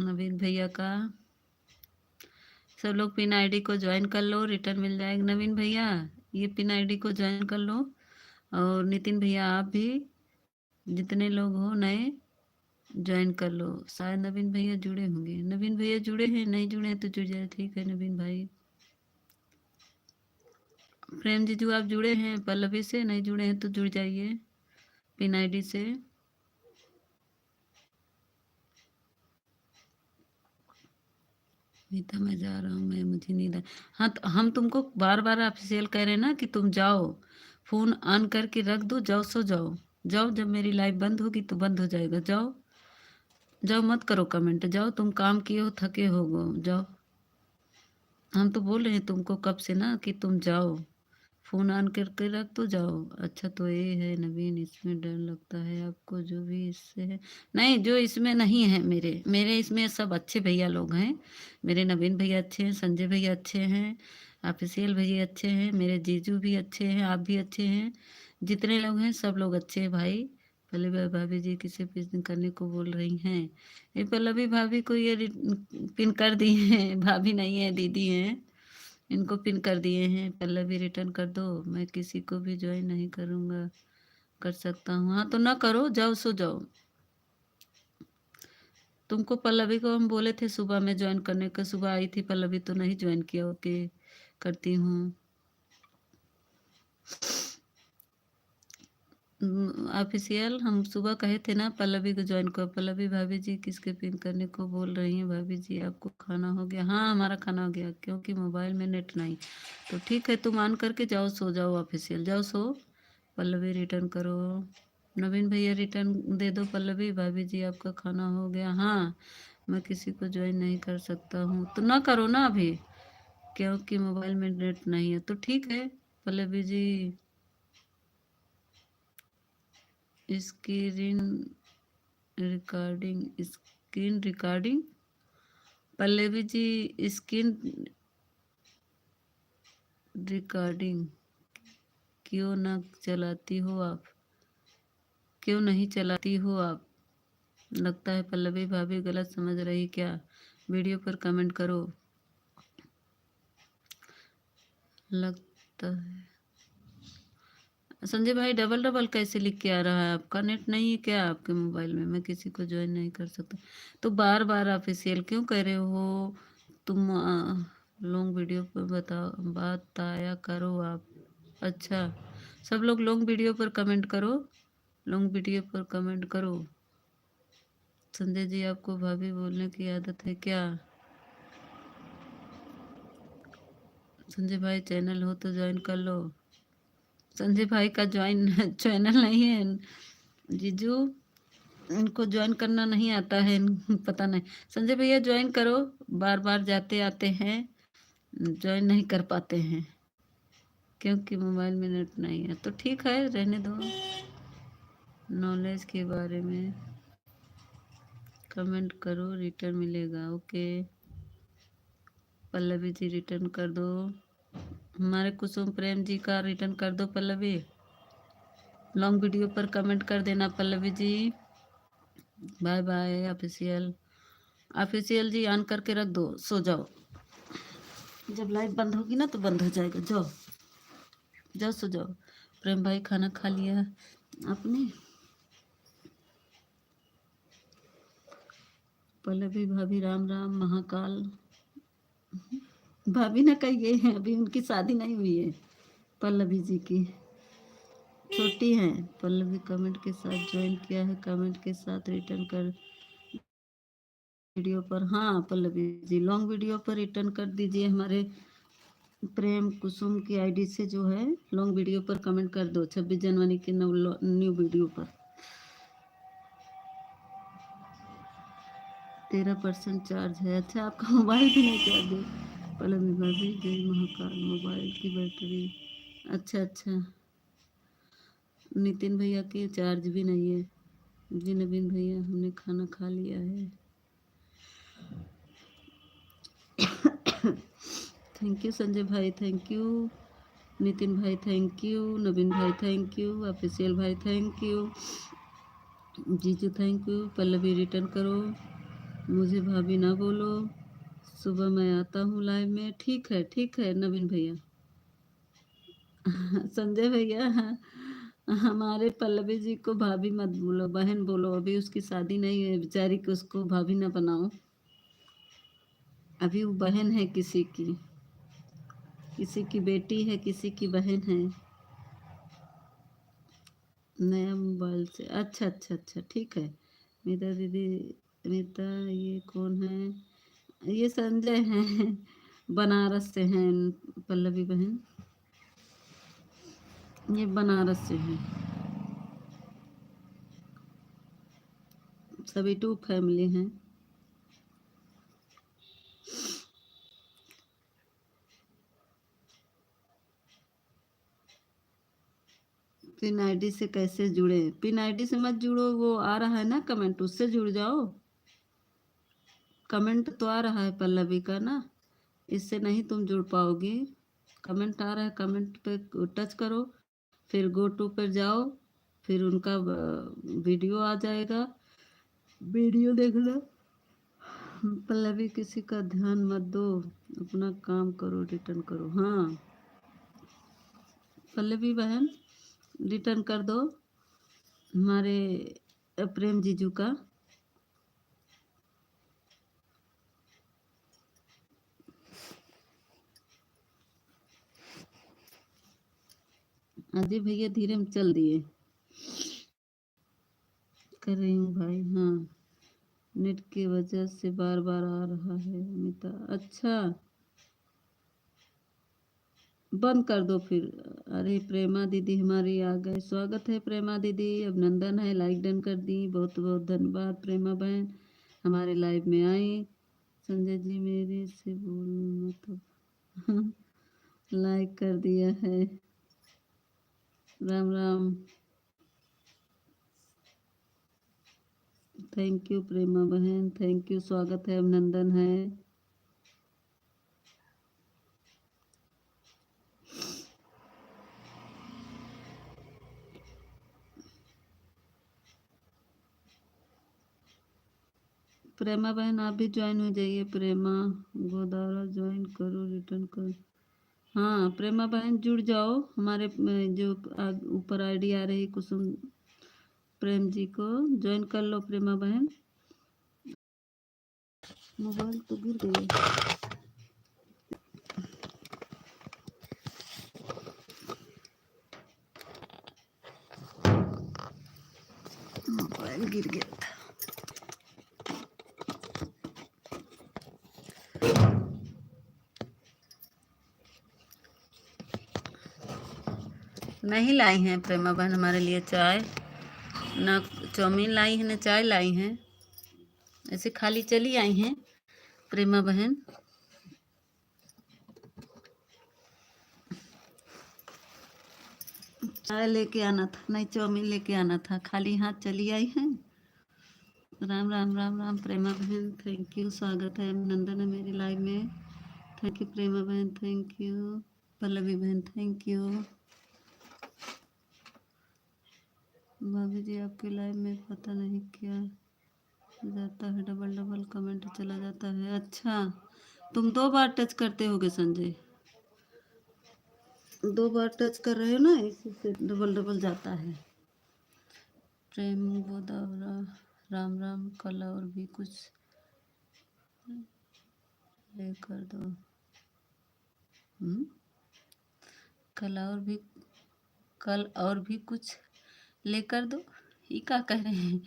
नवीन भैया का। सब लोग पिन आईडी को ज्वाइन कर लो, रिटर्न मिल जाएगा। नवीन भैया, ये पिन आईडी को ज्वाइन कर लो। और नितिन भैया, आप भी जितने लोग हो नए, ज्वाइन कर लो। शायद नवीन भैया जुड़े होंगे। नवीन भैया जुड़े हैं? नहीं जुड़े हैं तो जुड़ जाए, ठीक है नवीन भाई। प्रेम जीजू, आप जुड़े हैं पल्लवी से? नहीं जुड़े हैं तो जुड़ जाइए पिन आईडी से। मीता, मैं जा रहा हूँ, मैं मुझे नींद हाँ तो हम तुमको बार बार ऑफिशियल कह रहे हैं ना कि तुम जाओ, फोन ऑन करके रख दो, जाओ सो जाओ। जाओ, जब मेरी लाइव बंद होगी तो बंद हो जाएगा। जाओ जाओ, मत करो कमेंट, जाओ। तुम काम किए हो, थके हो, जाओ। हम तो बोल रहे हैं तुमको कब से ना कि तुम जाओ, फोन ऑन करके रख तो जाओ। अच्छा तो ये है नवीन, इसमें डर लगता है आपको? जो भी इससे है, नहीं जो इसमें नहीं है, मेरे मेरे इसमें सब अच्छे भैया लोग हैं। मेरे नवीन भैया अच्छे हैं, संजय भैया अच्छे हैं, ऑफिशियल भैया अच्छे हैं, मेरे जीजू भी अच्छे हैं, आप भी अच्छे हैं। जितने लोग हैं सब लोग अच्छे हैं भाई। पल्लवी भाभी जी किसे पिन करने को बोल रही हैं? ये पल्लवी भाभी को ये पिन कर दी है। भाभी नहीं है, दीदी हैं, इनको पिन कर दिए हैं। पल्लवी रिटर्न कर दो, मैं किसी को भी ज्वाइन नहीं करूँगा। कर सकता हूँ? हाँ तो ना करो, जाओ सो जाओ। तुमको पल्लवी को हम बोले थे सुबह में ज्वाइन करने का, सुबह आई थी पल्लवी तो नहीं ज्वाइन किया। ओके, करती हूँ। ऑफिशियल हम सुबह कहे थे ना पल्लवी को ज्वाइन करो। पल्लवी भाभी जी किसके पिन करने को बोल रही हैं? भाभी जी आपको खाना हो गया? हाँ हमारा खाना हो गया, क्योंकि मोबाइल में नेट नहीं। तो ठीक है, तुम ऑन करके जाओ सो जाओ, ऑफिशियल जाओ सो। पल्लवी रिटर्न करो। नवीन भैया रिटर्न दे दो। पल्लवी भाभी जी आपका खाना हो गया? हाँ, मैं किसी को ज्वाइन नहीं कर सकता हूँ तो ना करो ना अभी, क्योंकि मोबाइल में नेट नहीं है। तो ठीक है Pallavi ji. Screen recording, screen recording. Pallavi ji, screen recording क्यों ना चलाती हो आप? क्यों नहीं चलाती हो आप? लगता है पल्लवी भाभी गलत समझ रही क्या? वीडियो पर कमेंट करो। लगता है संजय भाई डबल डबल कैसे लिख के आ रहा है? आपका नेट नहीं है क्या आपके मोबाइल में? मैं किसी को ज्वाइन नहीं कर सकता। तो बार बार ऑफिशियल क्यों कह रहे हो तुम? लॉन्ग वीडियो पर बताया करो आप। अच्छा, सब लोग लॉन्ग वीडियो पर कमेंट करो, लॉन्ग वीडियो पर कमेंट करो। संजय जी, आपको भाभी बोलने की आदत है क्या? संजय भाई चैनल हो तो ज्वाइन कर लो। संजय भाई का ज्वाइन चैनल नहीं है जीजू, इनको ज्वाइन करना नहीं आता है। पता नहीं। संजय भैया ज्वाइन करो, बार बार जाते आते हैं, ज्वाइन नहीं कर पाते हैं। क्योंकि मोबाइल में नेट नहीं है। तो ठीक है, रहने दो। नॉलेज के बारे में कमेंट करो, रिटर्न मिलेगा। ओके पल्लवी जी, रिटर्न कर दो। हमारे कुसुम प्रेम जी का रिटर्न कर दो पल्लवी। लॉन्ग वीडियो पर कमेंट कर देना Pallavi ji. Bye bye. Official official ji on करके रख दो, सो जाओ। जब लाइट बंद होगी ना तो बंद हो जाएगा। जाओ जाओ, सो जाओ। प्रेम भाई खाना खा लिया आपने? पल्लवी भाभी राम राम। महाकाल भाभी ना कहिए हैं, अभी उनकी शादी नहीं हुई है पल्लवी जी की, छोटी हैं। पल्लवी कमेंट के साथ ज्वाइन किया है, कमेंट के साथ रिटर्न कर वीडियो पर। हाँ पल्लवी जी, लॉन्ग वीडियो पर रिटर्न कर दीजिए। हमारे प्रेम कुसुम की आईडी से जो है लॉन्ग वीडियो पर कमेंट कर दो, 26 जनवरी के न्यू वीडियो पर। 13% चार्ज है। अच्छा, आपका मोबाइल भी नहीं चार्ज है? पल्लवी भाभी जय महाकाल। मोबाइल की बैटरी, अच्छा अच्छा। नितिन भैया की चार्ज भी नहीं है। जी नवीन भैया, हमने खाना खा लिया है। थैंक यू संजय भाई, थैंक यू। नितिन भाई थैंक यू। नवीन भाई थैंक यू। ऑफिशियल भाई थैंक यू। जीजू थैंक यू। पल्लवी रिटर्न करो, मुझे भाभी ना बोलो। सुबह मैं आता हूँ लाइव में। ठीक है नवीन भैया। संजय भैया, हमारे पल्लवी जी को भाभी मत बोलो, बहन बोलो। अभी उसकी शादी नहीं है बेचारी को, उसको भाभी ना बनाओ। अभी वो बहन है किसी की, किसी की बेटी है, किसी की बहन है। नया मोबाइल से, अच्छा अच्छा अच्छा, ठीक है। मीता दीदी, मीता ये कौन है? ये संजय हैं, बनारस से हैं पल्लवी बहन, ये बनारस से हैं। सभी टू फैमिली हैं। पिन आईडी से कैसे जुड़े? पिन आईडी से मत जुड़ो, वो आ रहा है ना कमेंट, उससे जुड़ जाओ। कमेंट तो आ रहा है पल्लवी का ना, इससे नहीं तुम जुड़ पाओगी। कमेंट आ रहा है, कमेंट पे टच करो, फिर गो टू पर जाओ, फिर उनका वीडियो आ जाएगा, वीडियो देखना। पल्लवी किसी का ध्यान मत दो, अपना काम करो, रिटर्न करो। हाँ पल्लवी बहन, रिटर्न कर दो हमारे प्रेम जीजू का। अजय भैया धीरे में चल दिए, कर रही हूँ भाई। हाँ नेट की वजह से बार बार आ रहा है अमिता। अच्छा बंद कर दो फिर। अरे प्रेमा दीदी हमारी आ गए, स्वागत है प्रेमा दीदी, अभिनंदन है, लाइक डन कर दी, बहुत बहुत धन्यवाद प्रेमा बहन, हमारे लाइव में आई। संजय जी मेरे से बोलो मतलब लाइक कर दिया है। राम राम, थैंक यू प्रेमा बहन, थैंक यू, स्वागत है, अभिनंदन है। प्रेमा बहन आप भी ज्वाइन हो जाइए। प्रेमा गोदारा ज्वाइन करो, रिटर्न कर। हाँ प्रेमा बहन जुड़ जाओ, हमारे जो ऊपर आईडी आ रही कुसुम प्रेम जी को ज्वाइन कर लो प्रेमा बहन। मोबाइल तो गिर गया, मोबाइल गिर गया था। नहीं लाई हैं प्रेमा बहन हमारे लिए चाय, ना चाउमीन लाई है ना चाय लाई हैं, ऐसे खाली चली आई हैं प्रेमा बहन। चाय लेके आना था, नहीं चाउमीन लेके आना था, खाली हाथ चली आई हैं। राम राम राम राम। प्रेमा बहन थैंक यू, स्वागत है। नंदन है मेरी लाइव में, थैंक यू। प्रेमा बहन थैंक यू। पल्लवी बहन थैंक यू। भाभी जी आपकी लाइव में पता नहीं क्या जाता है, डबल डबल कमेंट चला जाता है। अच्छा, तुम 2 बार टच करते होगे संजय, 2 बार टच कर रहे हो ना, इसी से डबल डबल जाता है। प्रेम गोदावरा राम राम। कल और भी कुछ लेकर दो। कल और भी कुछ लेकर दो, ये क्या कह रहे हैं?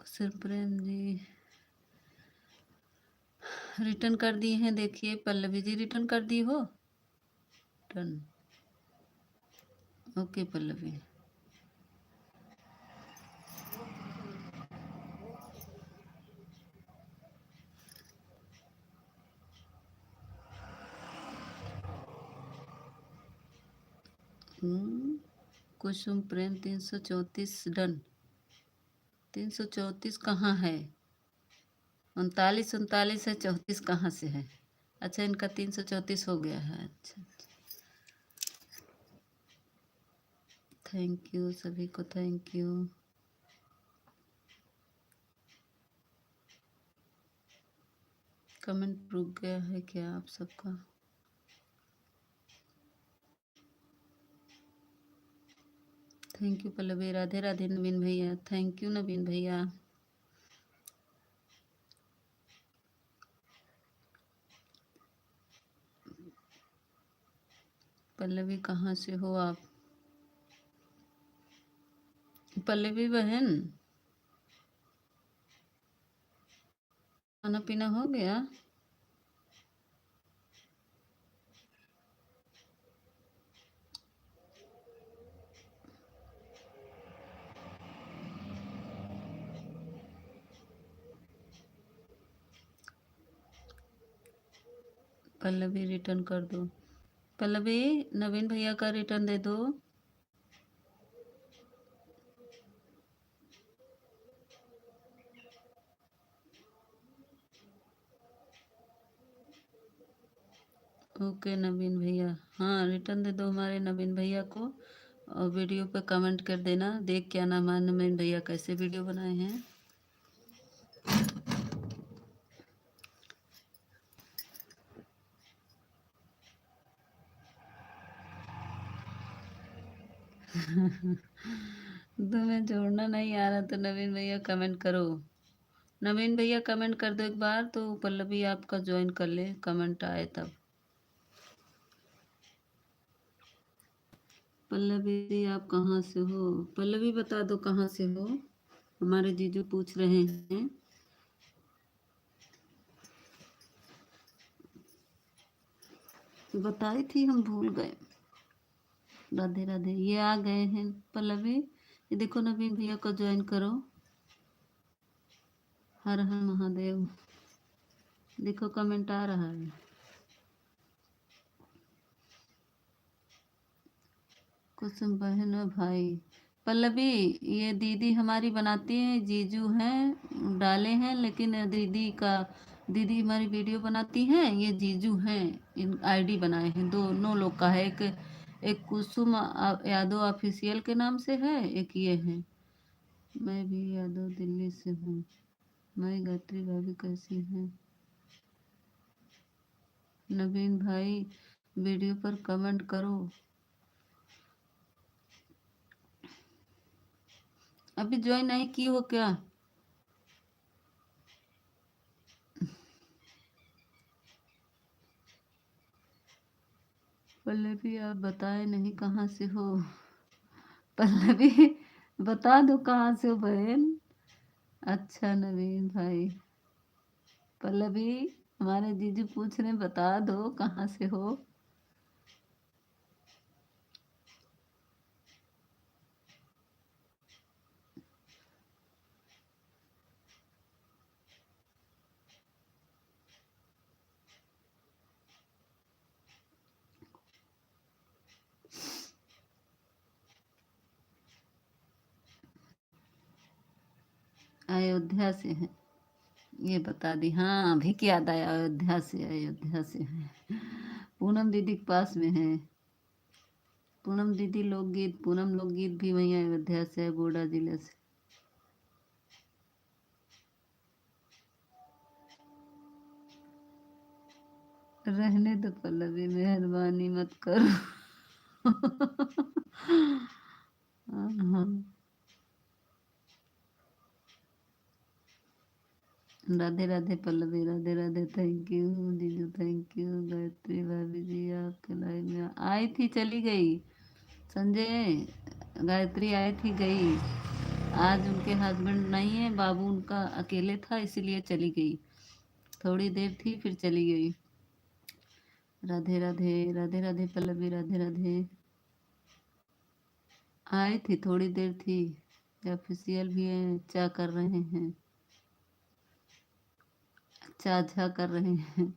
सिर्फ प्रेम जी रिटर्न कर दिए हैं। देखिए पल्लवी जी रिटर्न कर दी हो। डन। ओके पल्लवी। कुसुम प्रेम 334 डन। 334 कहाँ है? 39 है, 34 कहाँ से है? अच्छा, इनका 334 हो गया है। अच्छा, थैंक यू सभी को, थैंक यू। कमेंट रुक गया है क्या आप सबका? Thank you Pallavi. राधे राधे नवीन भैया, थैंक यू नवीन भैया। पल्लवी कहाँ से हो आप? पल्लवी बहन खाना पीना हो गया? पल्लवी रिटर्न कर दो। पल्लवी नवीन भैया का रिटर्न दे दो। ओके नवीन भैया, हाँ रिटर्न दे दो हमारे नवीन भैया को। और वीडियो पे कमेंट कर देना, देख क्या नाम है नवीन भैया कैसे वीडियो बनाए हैं। तुम्हें जोड़ना नहीं आ रहा तो नवीन भैया कमेंट करो। नवीन भैया कमेंट कर दो एक बार, तो पल्लवी आपका ज्वाइन कर ले, कमेंट आए तब। पल्लवी आप कहाँ से हो? पल्लवी बता दो कहाँ से हो, हमारे जीजू पूछ रहे हैं। बताई थी, हम भूल गए। राधे राधे। ये आ गए हैं पल्लवी, ये देखो नवीन भैया को ज्वाइन करो। हर हर महादेव। देखो कमेंट आ रहा है। कुसुम बहन और भाई। पल्लवी ये दीदी हमारी बनाती है, जीजू हैं डाले हैं, लेकिन दीदी हमारी वीडियो बनाती हैं, ये जीजू हैं, इन आईडी बनाए हैं। दोनों लोग का है, एक कुसुम यादव ऑफिशियल के नाम से है, एक ये है। मैं भी यादव दिल्ली से हूँ। मैं गायत्री भाभी कैसी हैं? नवीन भाई वीडियो पर कमेंट करो। अभी ज्वाइन नहीं की हो क्या? पल्लवी आप बताए नहीं कहाँ से हो। पल्लवी बता दो कहाँ से हो बहन। अच्छा नवीन भाई। पल्लवी हमारे जीजू पूछ रहे, बता दो कहाँ से हो। अयोध्या से है, ये बता दी। हाँ अभी की याद आया, अयोध्या से, अयोध्या से है। पूनम दीदी के पास में है। पूनम दीदी लोकगीत, पूनम लोकगीत भी वहीं अयोध्या से है, गोड्डा जिले से। रहने दो पल्लवी, मेहरबानी मत करो। हाँ, राधे राधे पल्लवी, राधे राधे। थैंक यू जीजू, थैंक यू। गायत्री भाभी जी आपके लाइव में आई थी, चली गई। संजय, गायत्री आई थी, गई। आज उनके हस्बैंड नहीं है, बाबू उनका अकेले था, इसीलिए चली गई। थोड़ी देर थी फिर चली गई। राधे राधे, राधे राधे पल्लवी, राधे राधे। आई थी, थोड़ी देर थी। ऑफिशियल भी है, क्या कर रहे हैं? अच्छा कर रहे हैं।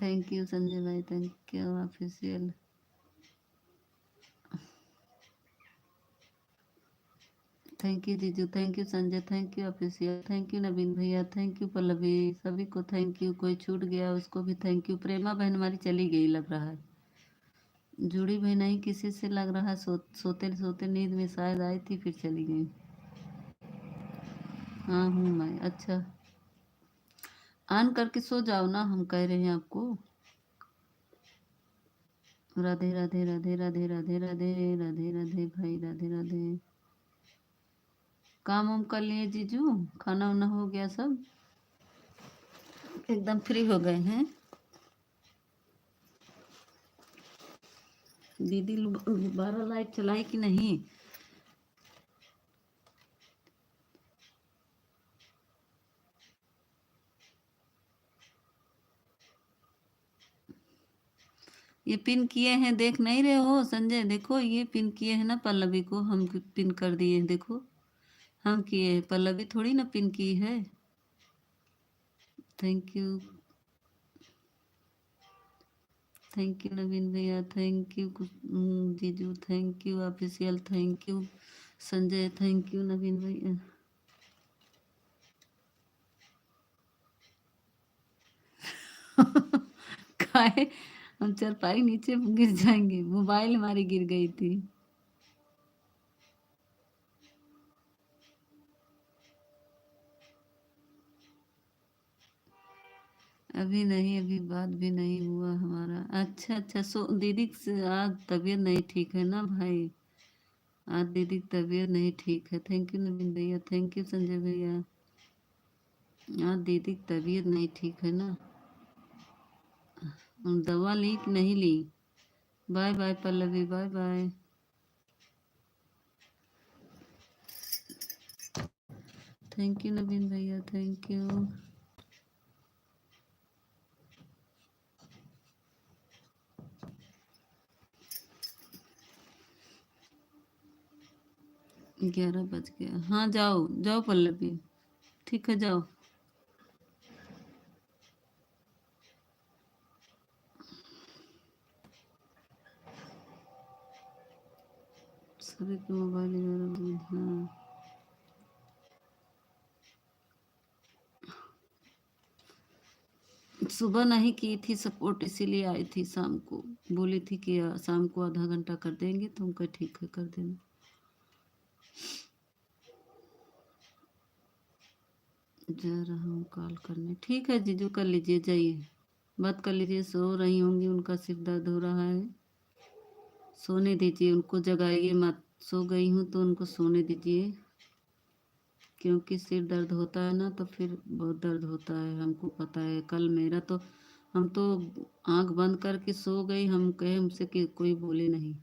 थैंक यू संजय भाई, thank you official. Thank you जीजू, thank you Sanjay, thank you official, thank you Naveen भैया, थैंक यू पल्लवी, सभी को थैंक यू। कोई छूट गया उसको भी थैंक यू। प्रेमा बहन हमारी चली गई लग रहा है, जुड़ी भी नहीं किसी से लग रहा है। सोते सोते नींद में शायद आई थी फिर चली गई। हाँ हूँ मैं। अच्छा, ऑन करके सो जाओ ना, हम कह रहे हैं आपको। राधे राधे, राधे राधे, राधे राधे, राधे राधे भाई, राधे राधे। काम वाम कर लिए जीजू? खाना वाना हो गया सब? एकदम फ्री हो गए हैं? दीदी गुब्बारा लाइट चलाई कि नहीं? ये पिन किए हैं, देख नहीं रहे हो संजय? देखो ये पिन किए हैं ना पल्लवी को, हम पिन कर दिए हैं, देखो। हम किए हैं, पल्लवी थोड़ी ना पिन की है। Thank you, thank you Naveen भैया, थैंक यू जीजू, thank you official, thank you Sanjay, thank you Naveen भैया। काहे? हम चरपाई नीचे गिर जाएंगे, मोबाइल हमारी गिर गई थी। अभी नहीं, अभी बात भी नहीं हुआ हमारा। अच्छा अच्छा, सो दीदी से आज तबीयत नहीं ठीक है ना भाई? आज दीदी की तबीयत नहीं ठीक है। थैंक यू नवीन भैया, थैंक यू संजय भैया। आज दीदी की तबीयत नहीं ठीक है ना? दवा ली कि नहीं ली? Bye bye Pallavi, bye bye. Thank you Naveen भैया, थैंक यू। 11 बज गया। हाँ जाओ जाओ पल्लवी, ठीक है जाओ। सभी के मोबाइल 11 बजे, हाँ। सुबह नहीं की थी सपोर्ट, इसीलिए आई थी शाम को। बोली थी कि शाम को आधा घंटा कर देंगे, तो उनका ठीक है कर देना। जा रहा हूँ कॉल करने। ठीक है जीजू, कर लीजिए, जाइए बात कर लीजिए। सो रही होंगी, उनका सिर दर्द हो रहा है। सोने दीजिए उनको, जगाइए मत। सो गई हूँ तो उनको सोने दीजिए, क्योंकि सिर दर्द होता है ना तो फिर बहुत दर्द होता है, हमको पता है। कल मेरा तो, हम तो आंख बंद करके सो गई, हम कहे हमसे कि कोई बोले नहीं।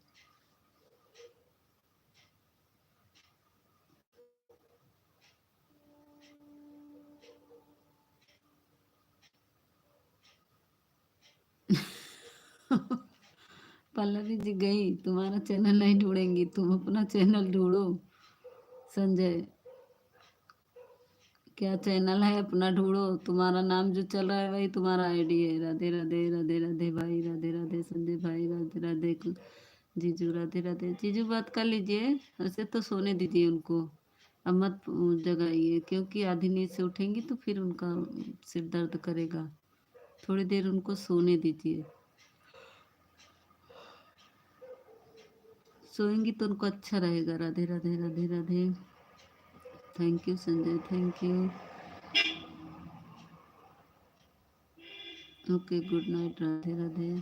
पल्लवी जी गई, तुम्हारा चैनल नहीं ढूंढेंगी, तुम अपना चैनल ढूंढो संजय। क्या चैनल है अपना ढूंढो, तुम्हारा नाम जो चल रहा है वही तुम्हारा आईडी है। राधे राधे राधे राधे भाई, राधे राधे संजय भाई, राधे राधे जीजू, राधे राधे जीजू। बात कर लीजिए, ऐसे तो सोने दीजिए उनको, अब मत जगाइए, क्योंकि आधी नींद से उठेंगी तो फिर उनका सिर दर्द करेगा। थोड़ी देर उनको सोने दीजिए, सोएंगी तो उनको अच्छा रहेगा। Radhe Radhe Radhe Radhe. Thank you Sanjay, thank you. Okay, good night, Radhe Radhe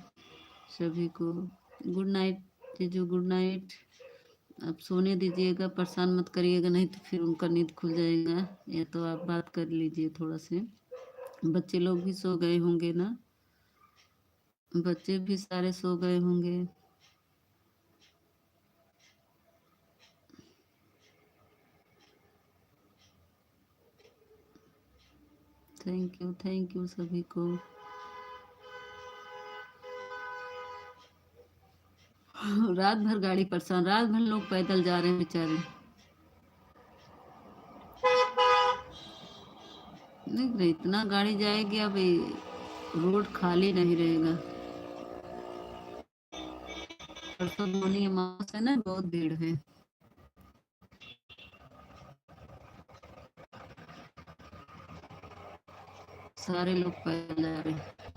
सभी को। गुड नाइट जीजू, गुड नाइट। आप सोने दीजिएगा, परेशान मत करिएगा, नहीं तो फिर उनका नींद खुल जाएगा। या तो आप बात कर लीजिए थोड़ा से। बच्चे लोग भी सो गए होंगे ना, बच्चे भी सारे सो गए होंगे। थैंक यू सभी को। रात भर गाड़ी परेशान, रात भर लोग पैदल जा रहे हैं बेचारे। नहीं रही, इतना गाड़ी जाएगी, अभी रोड खाली नहीं रहेगा। परसों मौनी अमावस है ना, बहुत भीड़ है। सारे लोग पैदल जा रहे हैं।